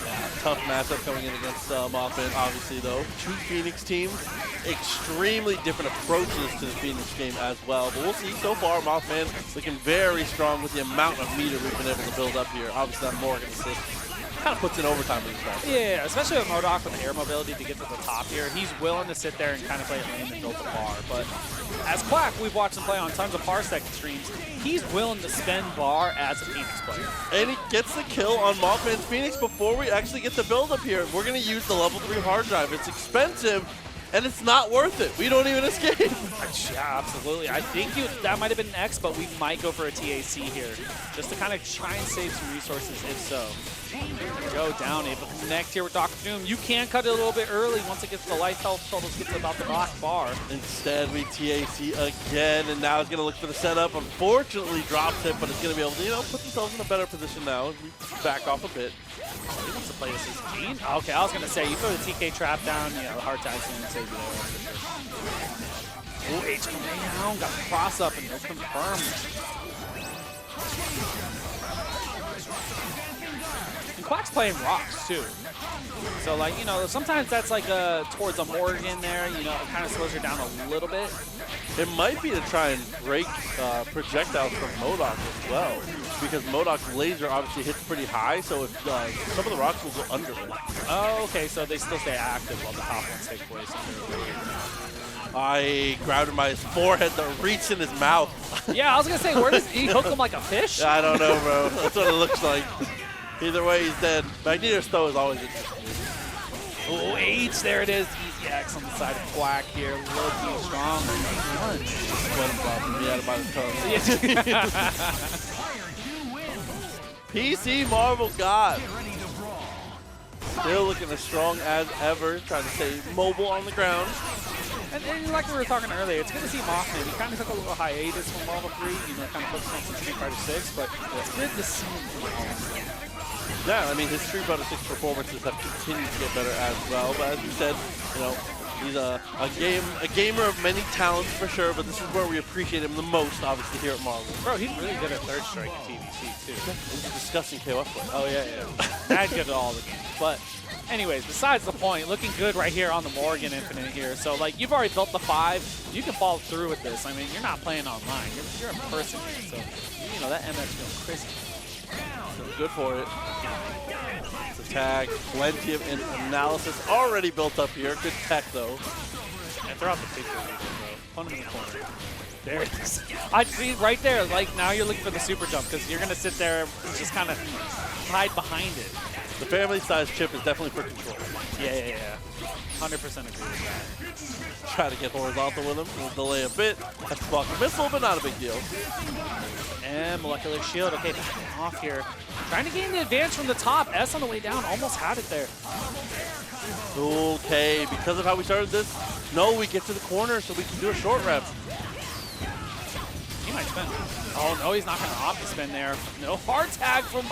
Yeah, tough matchup coming in against Mothman, obviously, though. 2 Phoenix teams, extremely different approaches to the Phoenix game as well. But we'll see. So far, Mothman looking very strong with the amount of meter we've been able to build up here. Obviously, that Morrigan assist. kind of puts in overtime with this match. Yeah, especially with MODOK with the air mobility to get to the top here. He's willing to sit there and kind of play it lane and build the bar. But as Quack, we've watched him play on tons of Parsec streams. He's willing to spend bar as a Phoenix player. And he gets the kill on Mothman's Phoenix before we actually get the build up here. We're going to use the level 3 hard drive. It's expensive, and it's not worth it. We don't even escape. Yeah, absolutely. I think that might have been an X, but we might go for a TAC here, just to kind of try and save some resources if so. Here we go, down, able to connect here with Dr. Doom. You can cut it a little bit early once it gets to the life health totals, gets to about the black bar. Instead, we TAC again, and now it's going to look for the setup. Unfortunately, drops it, but it's going to be able to, you know, put themselves in a better position now. We back off a bit. He wants to play this as Gene. Okay, I was going to say, you throw the TK trap down, you know, the hard tag's going to save you there. Oh, H coming down, got the cross up, and no confirm. And Quack's playing rocks, too. So, like, you know, sometimes that's like towards a Morrigan there, you know, it kind of slows her down a little bit. It might be to try and break projectiles from MODOK as well, because MODOK's laser obviously hits pretty high, so if some of the rocks will go under it. Oh, okay, so they still stay active while the top ones take place. I grabbed him by his forehead, the reach in his mouth. Yeah, I was going to say, where does he hook him like a fish? I don't know, bro. That's what it looks like. Either way, he's dead. Magneto's throw is always interesting. Oh, H, there it is. Easy X on the side of Quack here. Looking strong. Let him drop him. He had him by the tongue. PC Marvel God. Still looking as strong as ever. Trying to stay mobile on the ground. And like we were talking earlier, it's good to see Mothman. He kind of took a little hiatus from Marvel 3, you know, kind of focused on some Street Fighter 6, but it's good to see him. Yeah, I mean, his Street Fighter 6 performances have continued to get better as well. But as you said, you know, he's a gamer of many talents for sure. But this is where we appreciate him the most, obviously, here at Marvel. Bro, he's really good at third strike at TVC too. Yeah, he's a disgusting KOF player. Oh yeah. That's good at all the games. But anyways, besides the point, looking good right here on the Morrigan Infinite here. So like, you've already built the 5. You can follow through with this. I mean, you're not playing online. You're in person here. So you know that MF's going crazy. Good for it. It's a tag. Plenty of analysis already built up here. Good tech, though. And throw out the picture, bro. Put him in the corner. There it is. I see right there. Like, now you're looking for the super jump because you're going to sit there and just kind of hide behind it. The family-sized chip is definitely for control. Yeah. 100% agree with that. Try to get horizontal with him. We'll delay a bit. That's a block a missile, but not a big deal. And molecular shield. Okay, backing off here. Trying to gain the advance from the top. S on the way down. Almost had it there. Okay, because of how we started this, no, we get to the corner so we can do a short rep. He might spin. Oh, no, he's not going to opt to spin there. No hard tag from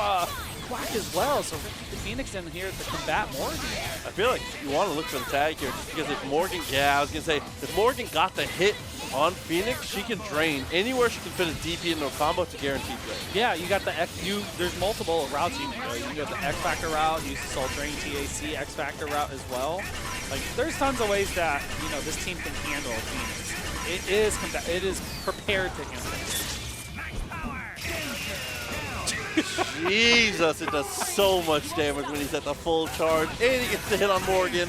Quack as well. So the Phoenix in here to combat Morrigan. I feel like you want to look for the tag here just because if Morrigan, yeah, I was going to say, if Morrigan got the hit on Phoenix, she can drain. Anywhere she can fit a DP into a combo to guarantee drain. Yeah, you got the X, there's multiple routes you can go. You can go the X Factor route, use the Soul Drain TAC X Factor route as well. Like, there's tons of ways that, you know, this team can handle Phoenix. It is prepared to handle it. Jesus, it does so much damage when he's at the full charge, and he gets the hit on Morrigan.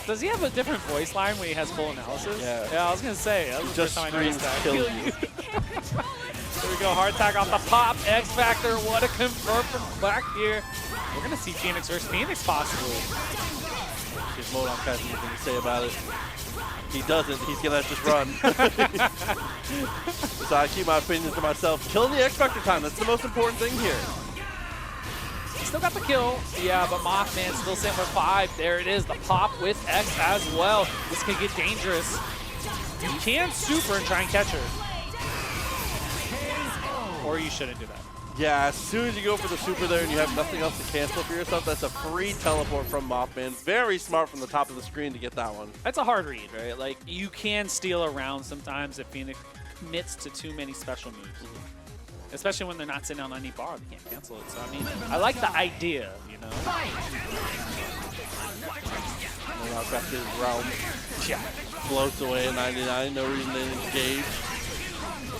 Does he have a different voice line when he has full analysis? Yeah. Yeah, I was going to say. That was the first time I noticed that. Kill you. There we go, hard tag off the pop. X Factor, what a confirm from Black here. We're going to see Phoenix versus Phoenix possibly. If MODOK has anything to say about it. He doesn't, he's going to just run. So I keep my opinions to myself. Killing the X Factor time, that's the most important thing here. He still got the kill. Yeah, but Mothman still sitting with 5. There it is, the pop with X as well. This could get dangerous. You can super and try and catch her. Or you shouldn't do that. Yeah, as soon as you go for the super there and you have nothing else to cancel for yourself, that's a free teleport from Mothman. Very smart from the top of the screen to get that one. That's a hard read, right? Like, you can steal around sometimes if Phoenix commits to too many special moves. Especially when they're not sitting on any bar, they can't cancel it. So, I mean, I like the idea, you know? MODOK back to his realm. Yeah. Floats away at 99, no reason to engage.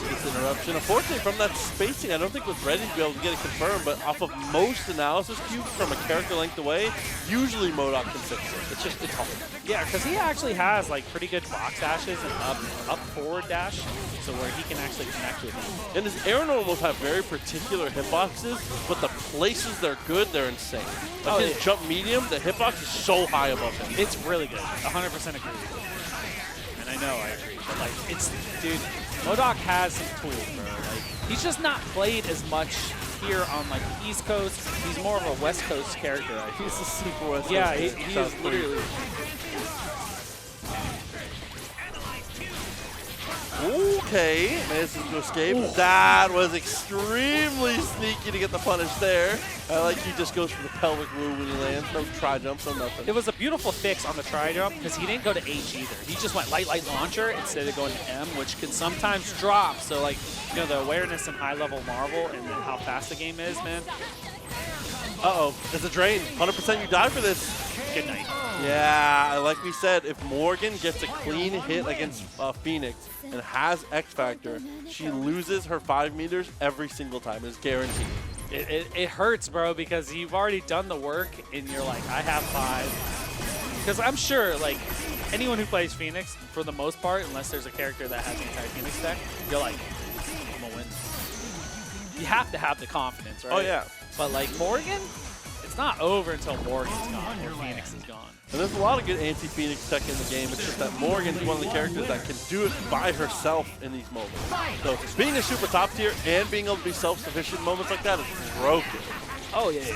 You can That's interruption. Unfortunately, from that spacing, I don't think was ready to be able to get it confirmed, but off of most analysis cubes from a character length away, usually MODOK can fix it. It's hard. Yeah, because he actually has like pretty good box dashes and up forward dash, so where he can actually connect with you. And his air normals have very particular hitboxes, but the places they're good, they're insane. Like his jump medium, the hitbox is so high above him. It's really good. 100% agree. And I know I agree, but like dude, MODOK has some tools, bro. Like he's just not played as much here on like the East Coast. He's more of a West Coast character. He's a super West Coast. Yeah, he is literally. Okay, manages to escape. Ooh. That was extremely sneaky to get the punish there. I like he just goes for the pelvic woo when he lands. No tri-jumps, no nothing. It was a beautiful fix on the tri-jump because he didn't go to H either. He just went light launcher instead of going to M, which can sometimes drop. So like, you know, the awareness and high-level Marvel and then how fast the game is, man. Uh-oh, it's a drain. 100% you die for this. Good night. Yeah, like we said, if Morrigan gets a clean hit against Phoenix and has X Factor, she loses her 5 meters every single time. It's guaranteed. It hurts, bro, because you've already done the work and you're like, I have 5. Because I'm sure, like, anyone who plays Phoenix, for the most part, unless there's a character that has the entire Phoenix deck, you're like, I'm going to win. You have to have the confidence, right? Oh, yeah. But, like, Morrigan, it's not over until Morrigan's gone or Phoenix is gone. And there's a lot of good anti-Phoenix tech in the game. It's just that Morrigan's one of the characters that can do it by herself in these moments. So being a super top tier and being able to be self-sufficient in moments like that is broken. Oh, yeah.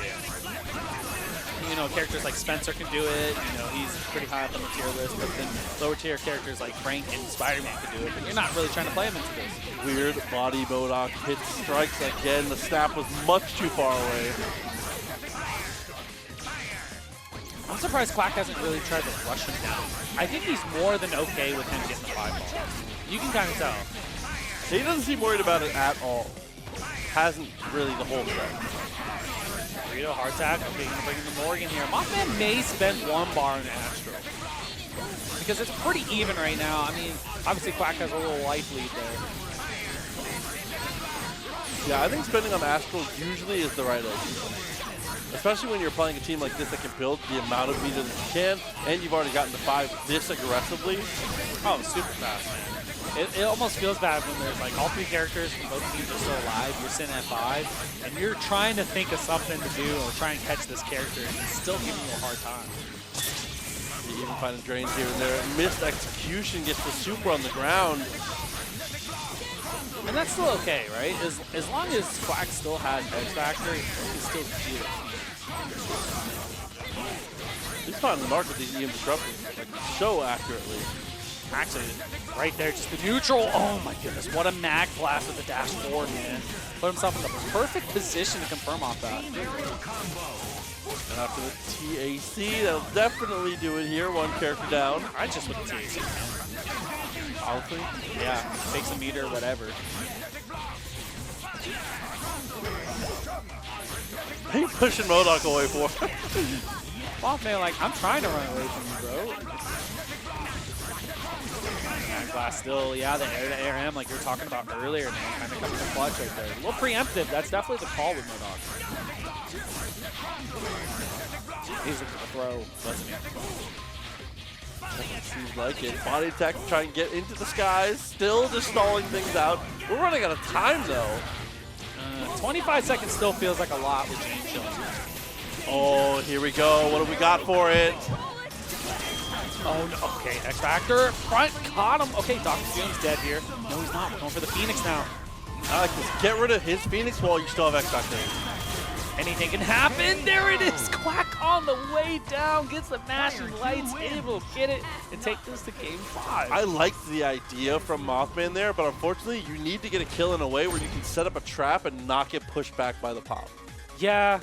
You know, characters like Spencer can do it. You know, he's pretty high up on the tier list. But then lower tier characters like Frank and Spider-Man can do it. But you're not really trying to play him into this. Weird body MODOK hits strikes again. The snap was much too far away. I'm surprised Quack hasn't really tried to rush him down. I think he's more than okay with him getting the 5 ball. You can kind of tell. He doesn't seem worried about it at all. Hasn't really the whole set. Burrito, hard tag. Okay, going to bring in the Morrigan here. Mothman may spend 1 bar in Astro. Because it's pretty even right now. I mean, obviously Quack has a little life lead there. Yeah, I think spending on Astral usually is the right idea. Especially when you're playing a team like this that can build the amount of meter that you can, and you've already gotten to 5 this aggressively. Oh, super fast, man. It almost feels bad when there's like all 3 characters from both teams are still alive, you're sitting at 5, and you're trying to think of something to do or try and catch this character, and he's still giving you a hard time. You even find drains here and there. Missed execution gets the super on the ground. And that's still okay, right? As long as Quack still has X Factor, he can still do it. He's finding the mark with these EM disruptors like so accurately. Actually, right there, just the neutral. Oh my goodness, what a mag blast with the dash forward, man. Put himself in the perfect position to confirm off that. And after the TAC, that'll definitely do it here. 1 character down. I just with the TAC, man. Powerfully? Yeah, takes a meter, whatever. He pushing MODOK away for him. Mothman, like, I'm trying to run away from you, bro. Mag blast still, yeah, the air-to-air M, like you were talking about earlier, man, kind of coming to clutch right there. A little preemptive, that's definitely the call with MODOK. He's looking to throw, doesn't he? Seems like it. Body attack to try and get into the skies. Still just stalling things out. We're running out of time, though. 25 seconds still feels like a lot with Jane chilling. Oh, here we go. What do we got for it? Oh, no. Okay, X Factor. Front caught him. Okay, Dr. Fume's dead here. No, he's not. We're going for the Phoenix now. I like this. Get rid of his Phoenix while you still have X Factor. Anything can happen. There it is. Quack on the way down. Gets the mashing lights. Able to get it and take this to game 5. I liked the idea from Mothman there, but unfortunately, you need to get a kill in a way where you can set up a trap and not get pushed back by the pop. Yeah,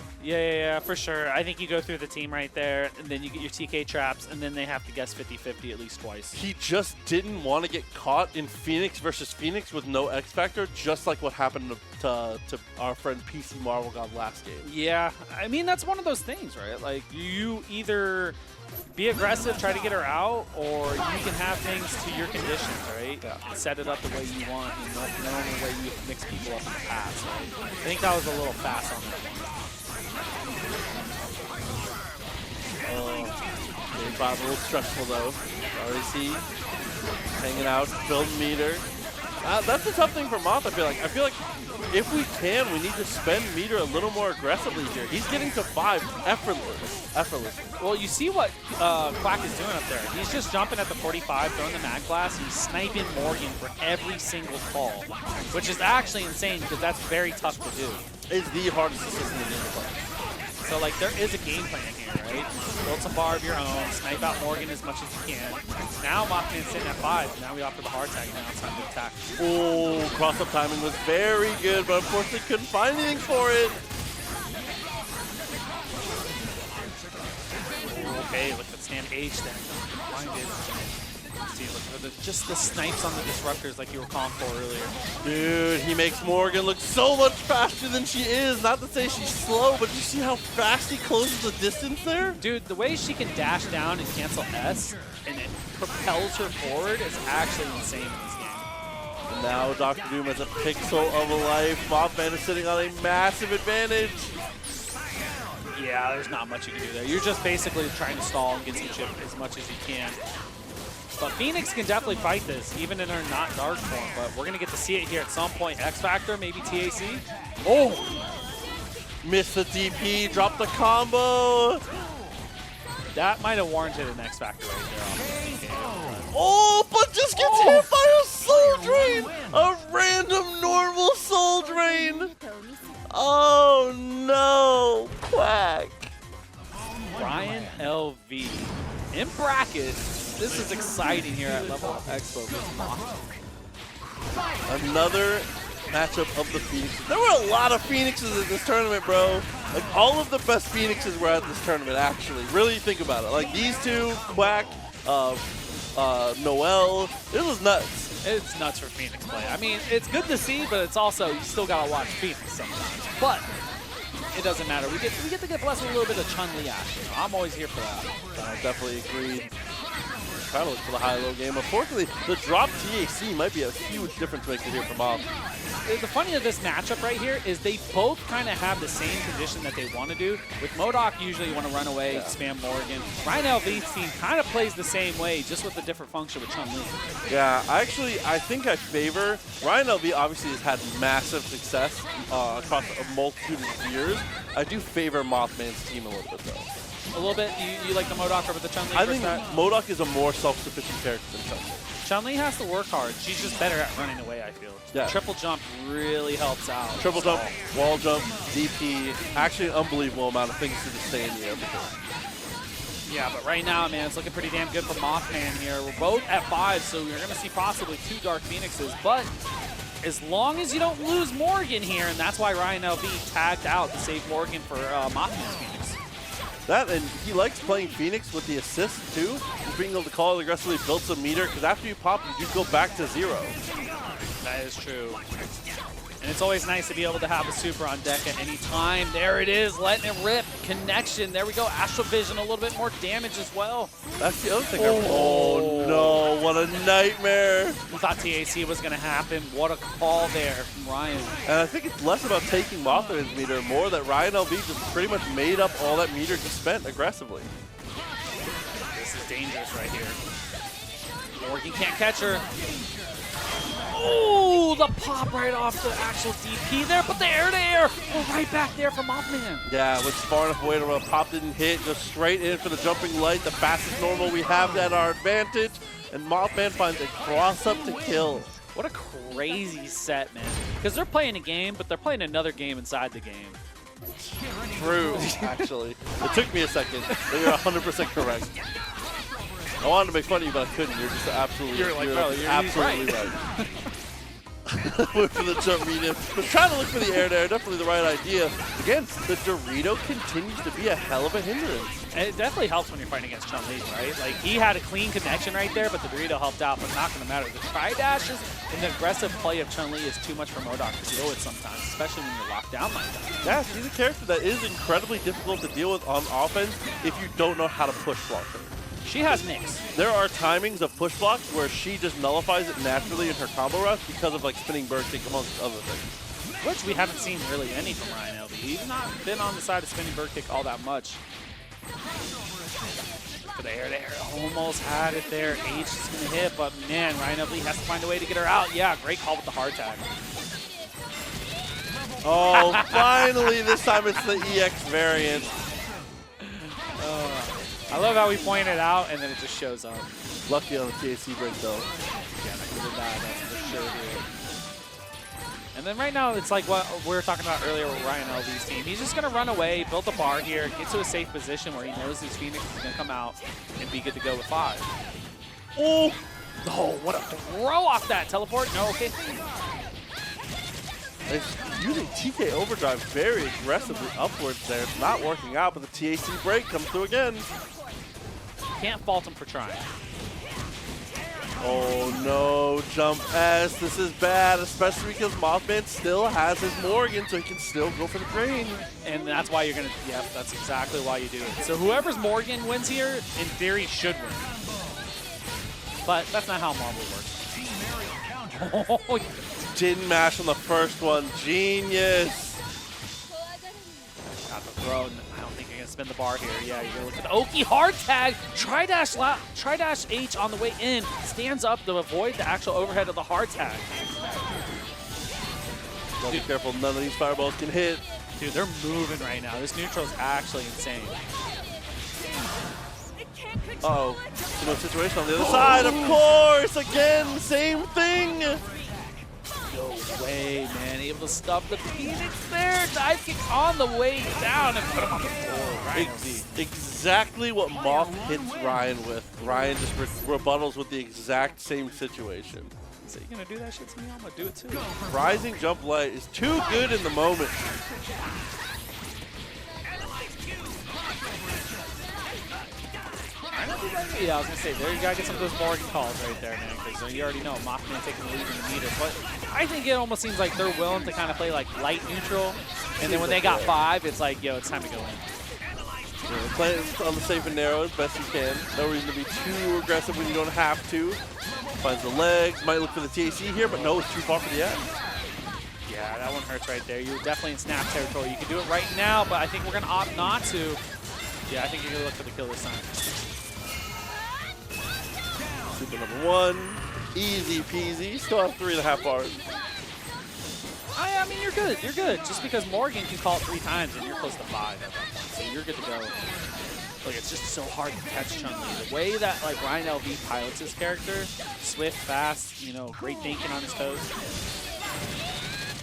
for sure. I think you go through the team right there, and then you get your TK traps, and then they have to guess 50-50 at least twice. He just didn't want to get caught in Phoenix versus Phoenix with no X Factor, just like what happened to our friend PC Marvel God last game. Yeah, I mean, that's one of those things, right? Like, you either be aggressive, try to get her out, or you can have things to your conditions, right? Yeah. Set it up the way you want, and the normal way you mix people up in the past, right? I think that was a little fast on that one. Game 5 a little stressful though. RAC hanging out, building meter. That's the tough thing for Moth, I feel like. I feel like if we can, we need to spend meter a little more aggressively here. He's getting to 5 effortlessly. Well, you see what Quack is doing up there. He's just jumping at the 45, throwing the mag blast. He's sniping Morrigan for every single call, which is actually insane because that's very tough to do. It's the hardest assist in the game to play. So, like, there is a game plan here, right? Build some bar of your own, snipe out Morrigan as much as you can. Now Mothman's sitting at 5. Now we offer the hard tag, and now it's time to attack. Oh, cross-up timing was very good, but unfortunately couldn't find anything for it. Okay, look at stand H then. Blinded. See, look at just the snipes on the disruptors like you were calling for earlier. Dude, he makes Morrigan look so much faster than she is. Not to say she's slow, but you see how fast he closes the distance there? Dude, the way she can dash down and cancel S, and it propels her forward is actually insane in this game. And now Dr. Doom has a pixel of a life. Mothman is sitting on a massive advantage. Yeah, there's not much you can do there. You're just basically trying to stall and get some chip as much as you can. But Phoenix can definitely fight this, even in her not dark form. But we're going to get to see it here at some point. X Factor, maybe TAC. Oh! Missed the DP, dropped the combo. That might have warranted an X Factor right there. Oh, but just gets hit by a soul drain! A random normal soul drain! Oh no, Quack. RyanLV in bracket. This is exciting here at Level Up Expo. Another matchup of the Phoenixes. There were a lot of Phoenixes in this tournament, bro. Like, all of the best Phoenixes were at this tournament, actually. Really think about it. Like, these two, Quack, Noel, this was nuts. It's nuts for Phoenix play. I mean, it's good to see, but it's also, you still gotta watch Phoenix sometimes. But it doesn't matter. We get to get blessed with a little bit of Chun-Li action. I'm always here for that. I definitely agree. Trying to look for the high-low game. Unfortunately, the drop TAC might be a huge difference maker here for Mob. The funny of this matchup right here is they both kind of have the same condition that they want to do. With MODOK, usually you want to run away, spam Morrigan. RyanLV's team kind of plays the same way, just with a different function with Chun-Li. Yeah, I think I favor RyanLV. Obviously has had massive success across a multitude of years. I do favor Mothman's team a little bit, though. A little bit? You like the MODOK over the Chun-Li? I think MODOK is a more self-sufficient character than Chun-Li. Chun-Li has to work hard. She's just better at running away, I feel. Yeah. Triple jump really helps out. Triple jump, wall jump, DP. Actually, an unbelievable amount of things to just stay in the air. Yeah, but right now, man, it's looking pretty damn good for Mothman here. We're both at 5, so you're going to see possibly 2 Dark Phoenixes. But as long as you don't lose Morrigan here, and that's why RyanLV tagged out to save Morrigan for Mothman's Phoenix. That, and he likes playing Phoenix with the assist too, just being able to call it aggressively, build some meter, because after you pop, you just go back to 0. That is true. And it's always nice to be able to have a super on deck at any time. There it is, letting it rip. Connection, there we go. Astral Vision, a little bit more damage as well. That's the other thing. Oh no, what a nightmare. We thought TAC was going to happen. What a call there from Ryan. And I think it's less about taking Mothman's meter, more that RyanLV just pretty much made up all that meter he spent aggressively. This is dangerous right here. Morrigan can't catch her. Oh, the pop right off the actual DP there, but the air-to-air, right back there from Mothman. Yeah, was far enough away to run. Pop didn't hit, just straight in for the jumping light, the fastest normal we have at our advantage, and Mothman finds a cross-up to kill. What a crazy set, man. Because they're playing a game, but they're playing another game inside the game. True, actually. It took me a second, but you're 100% correct. I wanted to make fun of you, but I couldn't. You're just absolutely, you're absolutely right. Went for the jump medium. Was trying to look for the air there. Definitely the right idea. Again, the Dorito continues to be a hell of a hindrance. And it definitely helps when you're fighting against Chun-Li, right? Like, he had a clean connection right there, but the Dorito helped out, but not going to matter. The tri-dashes and the aggressive play of Chun-Li is too much for MODOK to deal with sometimes, especially when you're locked down like that. Yeah, she's a character that is incredibly difficult to deal with on offense if you don't know how to push block her. She has nicks. There are timings of push blocks where she just nullifies it naturally in her combo routes because of like spinning bird kick amongst other things. Which we haven't seen really any from RyanLV. He's not been on the side of spinning bird kick all that much. For the air to air, almost had it there. H is going to hit, but man, RyanLV has to find a way to get her out. Yeah, great call with the hard tag. Oh, finally, this time it's the EX variant. I love how we point it out and then it just shows up. Lucky on the TAC break though. Yeah, that could have died, that's for sure, dude. And then right now, it's like what we were talking about earlier with RyanLV's team. He's just going to run away, build the bar here, get to a safe position where he knows his Phoenix is going to come out and be good to go with 5. Oh! Oh, what a throw off that teleport. No, okay. It's using TK Overdrive very aggressively upwards there. It's not working out, but the TAC break comes through again. Can't fault him for trying. Oh no, jump S. This is bad, especially because Mothman still has his Morrigan, so he can still go for the crane. And that's why you're going to, yep, that's exactly why you do it. So whoever's Morrigan wins here, in theory, should win. But that's not how Marvel works. Oh, didn't mash on the first one. Genius. Got the throw. I don't think you're going to spin the bar here. Yeah, you're going to look at the Oki hard tag. Tri-dash H on the way in. Stands up to avoid the actual overhead of the hard tag. Well, be careful. None of these fireballs can hit. Dude, they're moving right now. This neutral is actually insane. Uh-oh. No situation on the other side, of course! Again, same thing! No way, man. Able to stuff the Phoenix there. Dive kick on the way down and put him on the floor. Exactly what Moth hits Ryan with. Ryan just rebuttals with the exact same situation. So you gonna do that shit to me? I'm gonna do it too. Rising jump light is too good in the moment. Yeah, I was gonna say, there you gotta get some of those Morrigan calls right there, man, because you already know Mothman taking the lead in the meter. But I think it almost seems like they're willing to kind of play like light neutral, and then when they got 5, it's like, yo, it's time to go in. Yeah, play it on the safe and narrow as best you can. No reason to be too aggressive when you don't have to. Finds the legs, might look for the TAC here, but no, it's too far for the end. Yeah, that one hurts right there. You're definitely in snap territory. You can do it right now, but I think we're gonna opt not to. Yeah, I think you're gonna look for the kill this time. Super number 1, easy peasy. Still have 3.5 bars. I mean, you're good. You're good. Just because Morrigan can call it 3 times and you're close to 5 at that point, so you're good to go. Like, it's just so hard to catch Chun-Li. The way that like RyanLV pilots his character, swift, fast, you know, great thinking on his toes.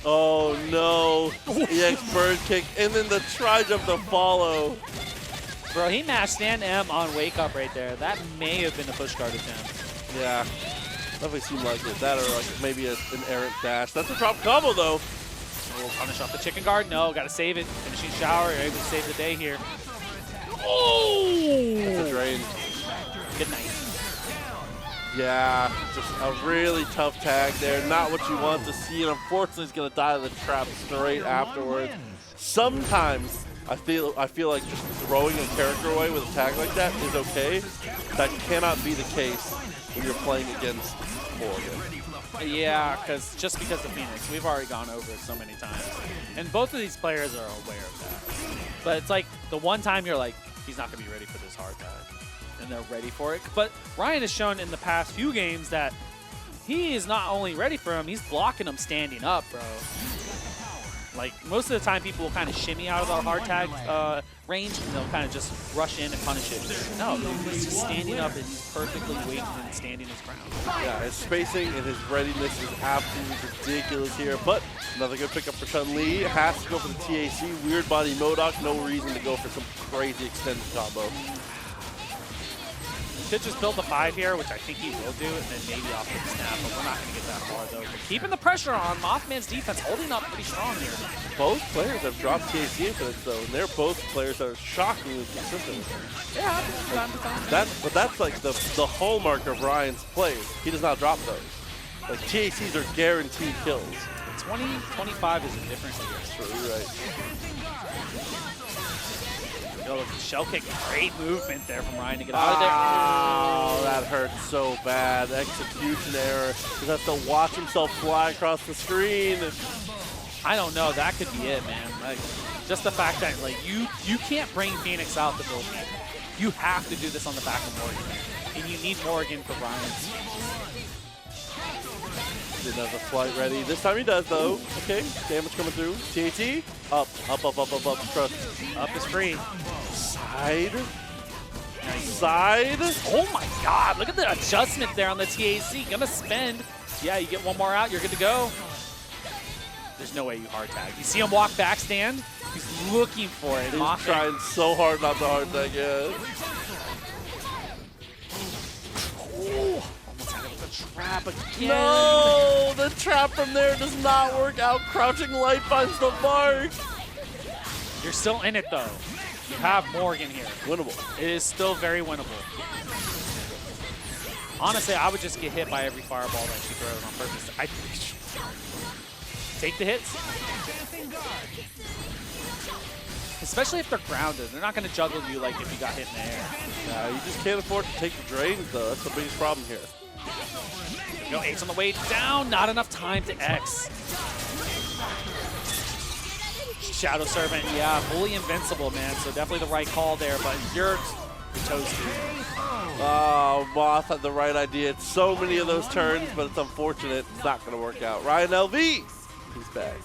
Oh no! EX bird kick, and then the tri-jump to follow. Bro, he mashed stand M on wake up right there. That may have been a push guard attempt. Yeah, definitely seemed like it. That or like maybe an errant dash. That's a drop combo though. Oh, punish off the chicken guard. No, gotta save it. Finishing shower. You're able to save the day here. Oh! That's a drain. Good night. Yeah, just a really tough tag there. Not what you want to see, and unfortunately, he's gonna die to the trap straight afterwards. Sometimes I feel like just throwing a character away with a tag like that is okay. That cannot be the case when you're playing against Morrigan. Yeah, just because of Phoenix. We've already gone over it so many times. And both of these players are aware of that. But it's like the one time you're like, he's not going to be ready for this hard tag. And they're ready for it. But Ryan has shown in the past few games that he is not only ready for him, he's blocking him standing up, bro. Like, most of the time, people will kind of shimmy out of the hard tag range, and they'll kind of just rush in and punish it. No, he's just standing up, and he's perfectly waiting and standing his ground. Yeah, his spacing and his readiness is absolutely ridiculous here, but another good pickup for Chun-Li. Has to go for the TAC. Weird body MODOK, no reason to go for some crazy extended combo. Could just build the 5 here, which I think he will do, and then maybe off the snap, but we're not going to get that far, though. But keeping the pressure on, Mothman's defense holding up pretty strong here. Both players have dropped TAC infinite, though, and they're both players that are shockingly consistent. Yeah, from time to time. But that's like the hallmark of Ryan's plays. He does not drop those. Like, TACs are guaranteed kills. 20-25 is a difference here. True, you're right. Yo, look, shell kick, great movement there from Ryan to get out of there. Oh, that hurts so bad. Execution error. He has to watch himself fly across the screen. I don't know. That could be it, man. Like, just the fact that like you can't bring Phoenix out the building. You have to do this on the back of Morrigan, and you need Morrigan for Ryan's. Didn't have the flight ready. This time he does, though. Okay, damage coming through. TAT. Up, up, up, up, up, up. Trust. Up is free. Side. Side. Oh my God! Look at the adjustment there on the TAC. Gonna spend. Yeah, you get one more out, you're good to go. There's no way you hard tag. You see him walk back stand? He's looking for it. He's trying so hard not to hard tag, yeah. Oh, almost had it with the trap again. No, the trap from there does not work out. Crouching light finds the mark. You're still in it though. You have Morrigan here. Winnable. It is still very winnable. Honestly, I would just get hit by every fireball that she throws on purpose. Take the hits. Especially if they're grounded. They're not going to juggle you like if you got hit in the air. Yeah, you just can't afford to take the drains, though. That's the biggest problem here. Go, Ace on the way down. Not enough time to X. Shadow Servant, yeah, fully invincible, man. So definitely the right call there, but you're toasted. Oh, Moth had the right idea. It's so many of those turns, but it's unfortunate. It's not going to work out. RyanLV, he's back.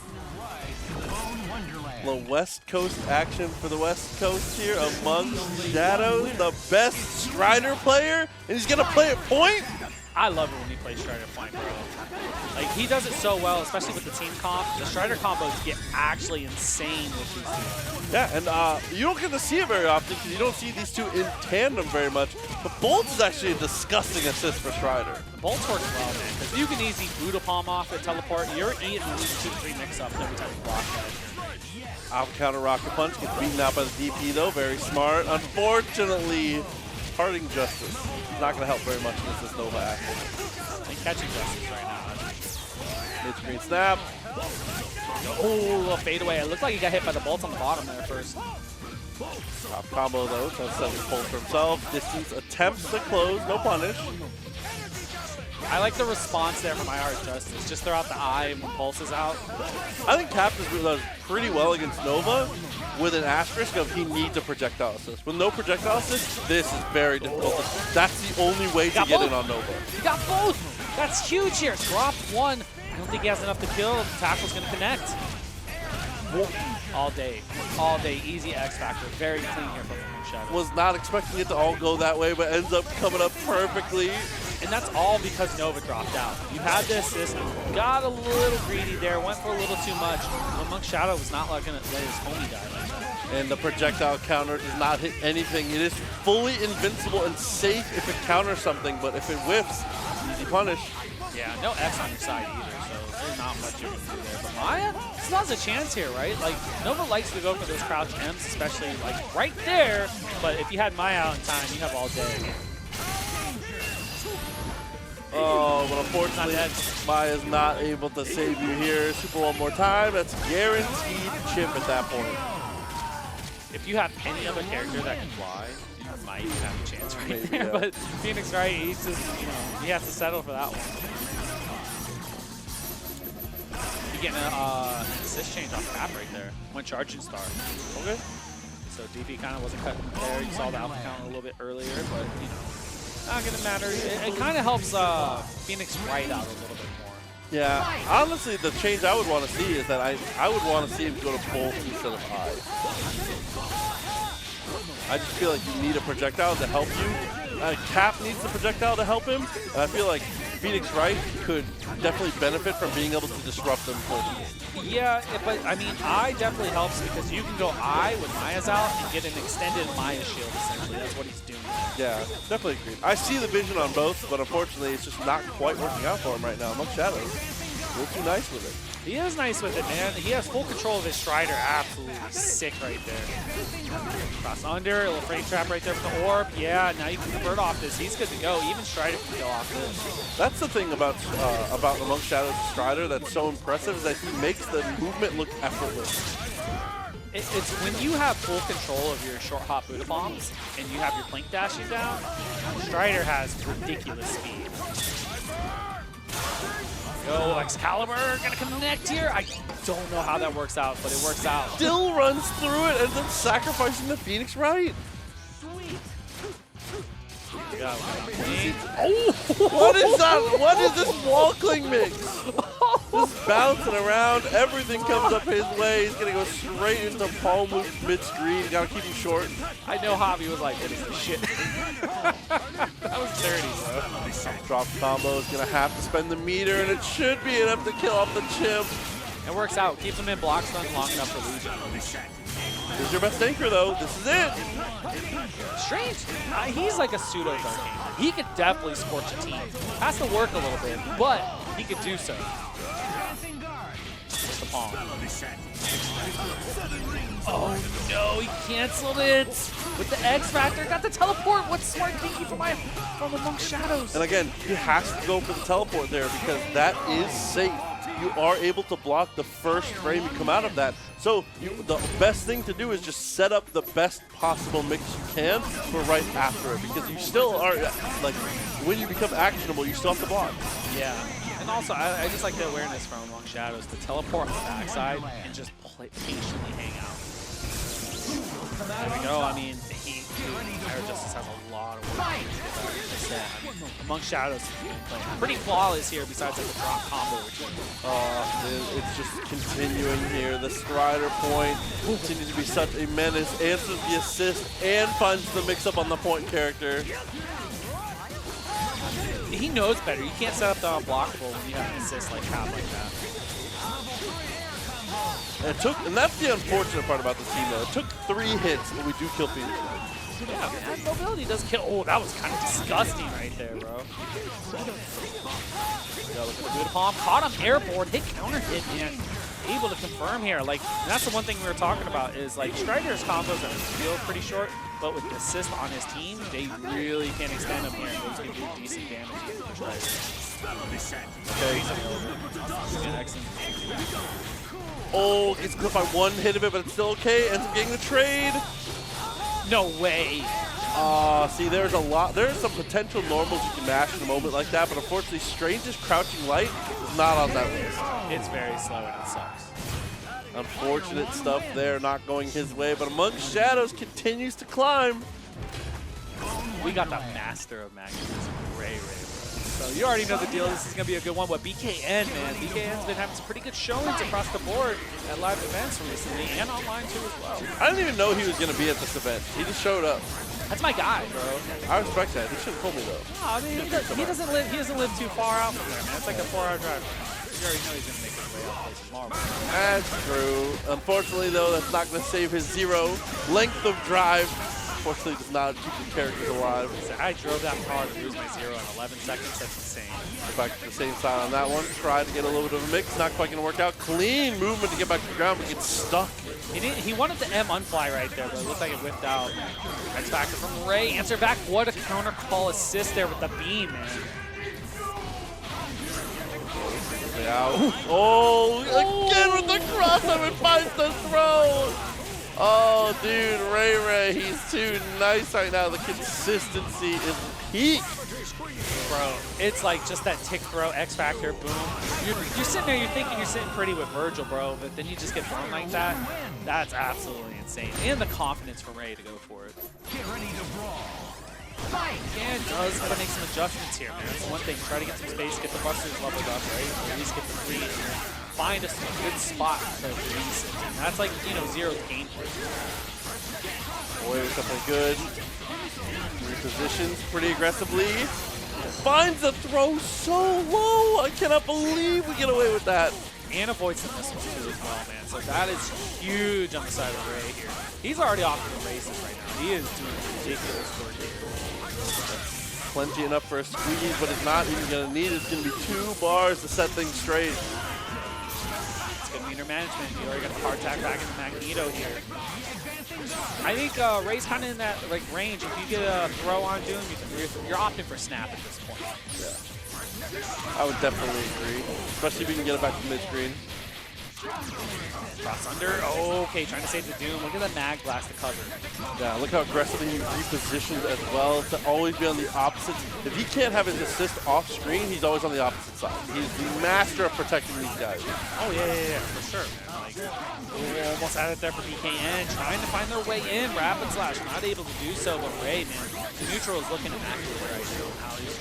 A little West Coast action for the West Coast here among Shadows, the best Strider player, and he's going to play at point? I love it when he plays Strider point, bro. Like, he does it so well, especially with the team comp. The Strider combos get actually insane with these two. Yeah, and you don't get to see it very often because you don't see these two in tandem very much. But Bolts is actually a disgusting assist for Strider. The Bolts works well, man, because you can easy Buddha Palm off the teleport. You're eating at least 2-3 mix-ups every time you block that. Out counter Rocket Punch gets beaten out by the DP though, very smart. Unfortunately, parting Justice is not going to help very much against this Nova action. And catching Justice right now. Mid-screen snap. Oh, a little fade away. It looked like he got hit by the bolts on the bottom there first. Top combo though, that's setting pulse for himself. Distance attempts to close, no punish. I like the response there from Iheartjustice. Just throw out the eye when Pulse is out. I think Capcom does pretty well against Nova with an asterisk of he needs a projectile assist. With no projectile assist, this is very difficult. That's the only way to get in on Nova. You got both! That's huge here. Dropped one. I don't think he has enough to kill. The tackle's going to connect. All day. All day. Easy X Factor. Very clean here from Shadow. Was not expecting it to all go that way, but ends up coming up perfectly. And that's all because Nova dropped out. You had the assist, got a little greedy there, went for a little too much. But Monk Shadow was not going to let his homie die like that. And the projectile counter does not hit anything. It is fully invincible and safe if it counters something, but if it whiffs, easy punish. Yeah, no X on your side either, so there's not much you can do there. But Maya still has a chance here, right? Like, Nova likes to go for those crouch M's, especially like right there. But if you had Maya out in time, you have all day. Oh, but unfortunately, Maya's not able to save you here. Super one more time. That's guaranteed chip at that point. If you have any other character that can fly, you might have a chance right Maybe, there. yeah. But Phoenix Wright, he's just, he has to settle for that one. You're getting an assist change off Cap right there. Went charging star. Okay. So DP kind of wasn't cutting there. You saw the alpha count a little bit earlier, but not gonna matter. It kind of helps Phoenix Wright out a little bit more. Yeah, honestly, the change I would want to see is that I would want to see him go to both instead of eye. I just feel like you need a projectile to help you. Cap needs the projectile to help him, and I feel like Phoenix Wright could definitely benefit from being able to disrupt them fully. Yeah, but I mean, I definitely helps because you can go I with Maya's out and get an extended Maya shield, essentially. That's what he's doing. Yeah, definitely agree. I see the vision on both, but unfortunately, it's just not quite working out for him right now. Amongst Shadows, a little too nice with it. He is nice with it, man. He has full control of his Strider. Absolutely sick right there. Cross under, a little frame trap right there with the orb. Yeah, now you can convert off this. He's good to go. Even Strider can go off this. That's the thing about Amongst Shadows' Strider that's so impressive is that he makes the movement look effortless. It's when you have full control of your short hop Buddha bombs and you have your Blink dashing down, Strider has ridiculous speed. Yo, Excalibur gonna connect here. I don't know how that works out, but it works out. Still runs through it, ends up sacrificing the Phoenix Wright. Yeah, oh, what is that? What is this wall cling mix? Just bouncing around, everything comes up his way. He's gonna go straight into palm loop mid-screen. Gotta keep him short. I know Javi was like, what is this shit? That was dirty, bro. Drop combo is gonna have to spend the meter, and it should be enough to kill off the chimp. It works out. Keeps him in block stun long enough for Legion. Here's your best anchor, though. This is it. Strange. He's like a pseudo Dark Angel. He could definitely scorch a team. Has to work a little bit, but he could do so. Just the palm. Oh no, he canceled it with the X Factor. Got the teleport. What's smart thinking from Amongst Shadows? And again, he has to go for the teleport there because that is safe. You are able to block the first frame you come out of that. So the best thing to do is just set up the best possible mix you can for right after it, because you still are, like, when you become actionable, you still have to block. Yeah. And also, I just like the awareness from Amongst Shadows to teleport on the backside and just patiently hang out. There we go. I mean, Iheartjustice has a lot of work to get better. Amongst Shadows is playing pretty flawless here besides like the drop combo. It's just continuing here. The Strider point continues to be such a menace. Answers the assist and finds the mix-up on the point character. He knows better. You can't set up the unblockable when you have an assist like Cap like that. And that's the unfortunate part about the team, though. It took 3 hits, but we do kill Phoenix. Yeah, man, mobility does kill. Oh, that was kind of disgusting right there, bro. Yeah, look at the Buddha palm. Caught him airborne. Hit counter hit, man. Able to confirm here. Like, and that's the one thing we were talking about is like Strider's combos are still pretty short, but with the assist on his team, they really can extend them here. Those can do decent damage to Strider. Okay. Oh, gets clipped by 1 hit of it, but it's still okay. Ends up getting the trade. No way. See, there's some potential normals you can mash in a moment like that, but unfortunately, Strange's Crouching Light is not on that list. It's very slow and it sucks. Unfortunate stuff there, not going his way, but Amongst Shadows continues to climb. We got the master of magnetism, RayRay. So you already know the deal. This is going to be a good one. But BKN, man, BKN's been having some pretty good showings across the board at live events recently and online too as well. I didn't even know he was going to be at this event. He just showed up. That's my guy, bro. I respect that. He should have told me though. No, I mean, he doesn't live too far out from there, man. It's like a 4-hour drive. You already know he's going to make his way out places tomorrow. That's true. Unfortunately, though, that's not going to save his 0 length of drive. Unfortunately, does not keep the characters alive. I drove that car to lose my 0 in 11 seconds. That's insane. Go back to the same side on that one. Try to get a little bit of a mix. Not quite going to work out. Clean movement to get back to the ground, but gets stuck. He wanted the M unfly right there, but it looked like it whipped out. X Factor from Ray. Answer back. What a counter call assist there with the beam, man. Oh, again with the crossover, finds the throw. Oh, dude, RayRay, he's too nice right now. The consistency is peak. Bro, it's like just that tick throw, X Factor, boom. You're sitting there, you're thinking you're sitting pretty with Vergil, bro, but then you just get thrown like that. That's absolutely insane. And the confidence for Ray to go for it. Yeah, it does gotta make some adjustments here, man. That's one thing. Try to get some space, get the busters leveled up, right? Or at least get the freeze, and then find a good spot to release it. And that's like, you know, Zero's gameplay. Boy, it was definitely good. Repositions pretty aggressively. Finds the throw so low. I cannot believe we get away with that. And avoids the missiles too as well, man. So that is huge on the side of Ray here. He's already off to the races right now. He is doing ridiculous work here. Plenty enough for a squeeze, but it's not even going to need it. It's going to be 2 bars to set things straight. It's good meter management. You already got the hard attack back into Magneto here. I think Ray's kind of in that like range. If you get a throw on Doom, you're opting for snap at this point. Yeah. I would definitely agree, especially if you can get it back to mid-screen. Cross under. Oh, okay, trying to save the Doom. Look at the mag blast to cover. Yeah, look how aggressively he repositioned as well to always be on the opposite. If he can't have his assist off screen, he's always on the opposite side. He's the master of protecting these guys. Oh, yeah, for sure. Like, almost had it there for BKN, trying to find their way in. Rapid Slash, not able to do so, but Ray, man, the neutral is looking immaculate right now. How he's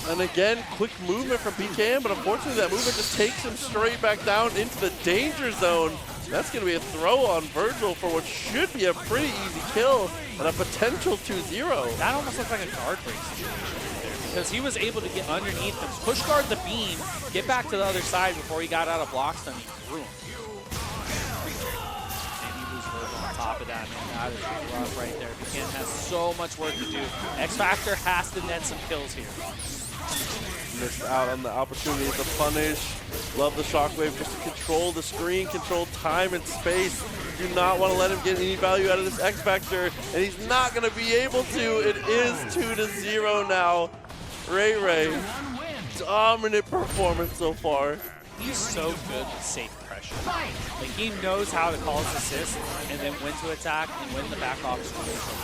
and again, quick movement from BKN, but unfortunately that movement just takes him straight back down into the danger zone. That's going to be a throw on Vergil for what should be a pretty easy kill and a potential 2-0. That almost looks like a guard break situation because he was able to get underneath him, push guard the beam, get back to the other side before he got out of blocks, then he threw him. And he loses Vergil on top of that, man. That is rough right there. BKN has so much work to do. X Factor has to net some kills here. Missed out on the opportunity to punish. Love the shockwave just to control the screen, control time and space. Do not want to let him get any value out of this X Factor, and he's not going to be able to. It is 2-0 now. RayRay, dominant performance so far. He's so good with safe pressure. Like, he knows how to call his assist and then when to attack and when the back off is really quick.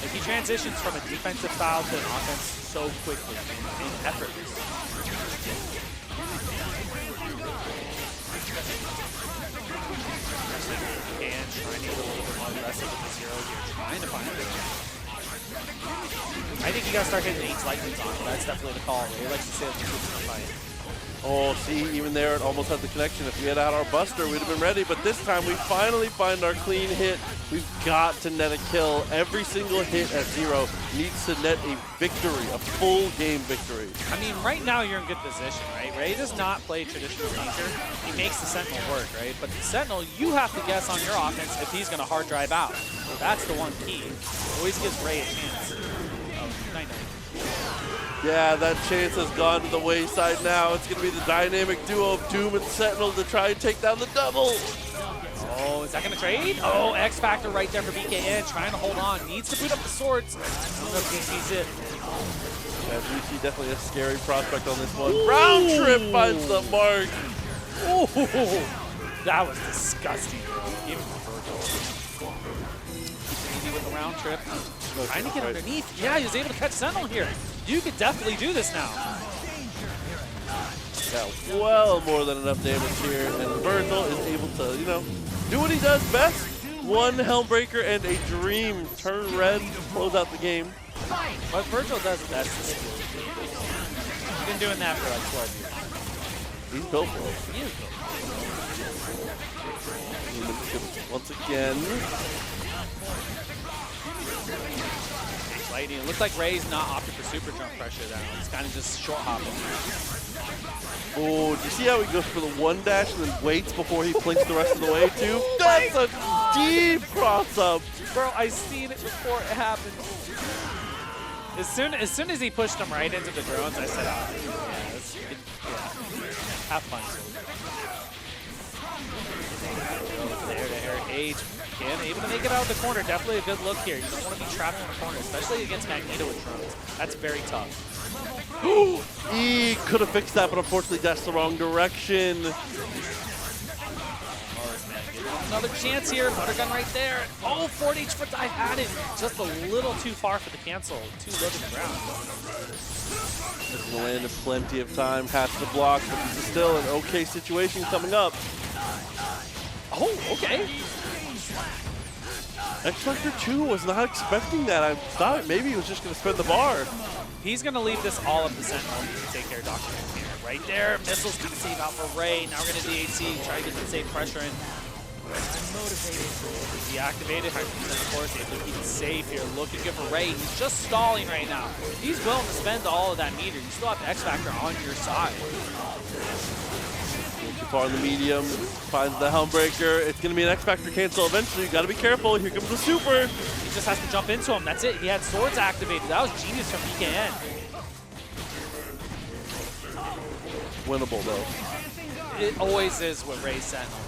Like, he transitions from a defensive style to an offense so quickly and effortless. And trying to get a little bit more aggressive with the 0 here, trying to find it. I think you gotta start hitting H lightnings on him. That's definitely the call. He likes to say that he's gonna fight. Oh, see, even there, it almost had the connection. If we had had our Buster, we'd have been ready. But this time, we finally find our clean hit. We've got to net a kill. Every single hit at 0 needs to net a victory, a full game victory. I mean, right now, you're in good position, right? Ray does not play traditional flanker. He makes the Sentinel work, right? But the Sentinel, you have to guess on your offense if he's going to hard drive out. So that's the one key. Always gives Ray a chance. Oh, 9-9. Yeah, that chance has gone to the wayside now. It's going to be the dynamic duo of Doom and Sentinel to try and take down the double. Oh, is that going to trade? Oh, X Factor right there for BKN, trying to hold on. Needs to boot up the swords. I don't know if he sees it. Yeah, VC definitely a scary prospect on this one. Round trip finds the mark. Oh, that was disgusting. Even for Vergil. Easy with the round trip. Trying to get underneath. Yeah, he was able to catch Sentinel here. You could definitely do this now. Yeah, well more than enough damage here, and Vergil is able to, you know, do what he does best. One Helmbreaker and a Dream. Turn red, close out the game. What Vergil does best is skill. He's been doing that for like 12 years. He's built for it. He is built for it. Once again. Lightning. It looks like Ray's not opting for super jump pressure though. He's kind of just short hopping. Oh, do you see how he goes for the 1 dash and then waits before he plinks the rest of the way too? That's a deep cross up. Bro, I seen it before it happened. As soon as he pushed him right into the drones, I said, oh, yeah, have fun. There to Eric H. Again, able to make it out of the corner. Definitely a good look here. You don't want to be trapped in the corner, especially against Magneto with drones. That's very tough. He could have fixed that, but unfortunately that's the wrong direction. Another chance here. Buttergun right there. Oh, 40 for die had it. Just a little too far for the cancel. Too low to the ground. Milan has plenty of time. Has to block, but this is still an okay situation coming up. Oh, okay. X Factor 2 was not expecting that. I thought maybe he was just going to spend the bar. He's going to leave this all up to Sentinel to take care of Dr. here. Right there. Missiles going to save out for Ray. Now we're going to DHC. Try to get some safe pressure in. Deactivated. 100% of course. Able to keep it safe here. Looking good for Ray. He's just stalling right now. He's willing to spend all of that meter. You still have X Factor on your side. far in the medium, finds the Helmbreaker. It's going to be an X Factor cancel eventually. You got to be careful. Here comes the super. He just has to jump into him. That's it. He had swords activated. That was genius from EKN. Winnable, though. It always is with Ray Sentinel.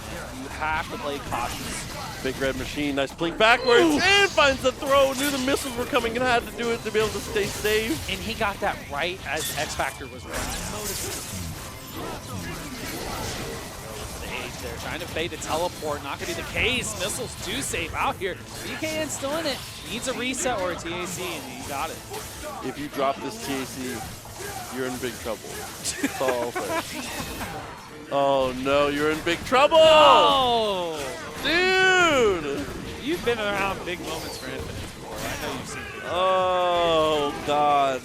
You have to play cautious. Big red machine, nice blink backwards, and finds the throw. Knew the missiles were coming and had to do it to be able to stay safe. And he got that right as X Factor was running. The age there, trying to bait a teleport, not gonna be the case. Missiles do save out here. BKN still in it. Needs a reset or a TAC, and he got it. If you drop this TAC, you're in big trouble. That's all I'll say. Oh no, you're in big trouble! Oh! Dude! You've been around big moments for Infinite before. I know you've seen big moments. Oh god.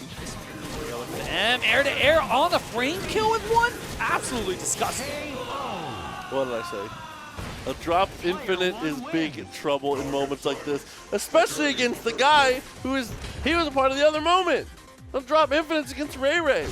M, air to air on the frame kill with one? Absolutely disgusting. What did I say? A drop Infinite is big trouble in moments like this, especially against the guy who he was a part of the other moment. A drop Infinite's against RayRay.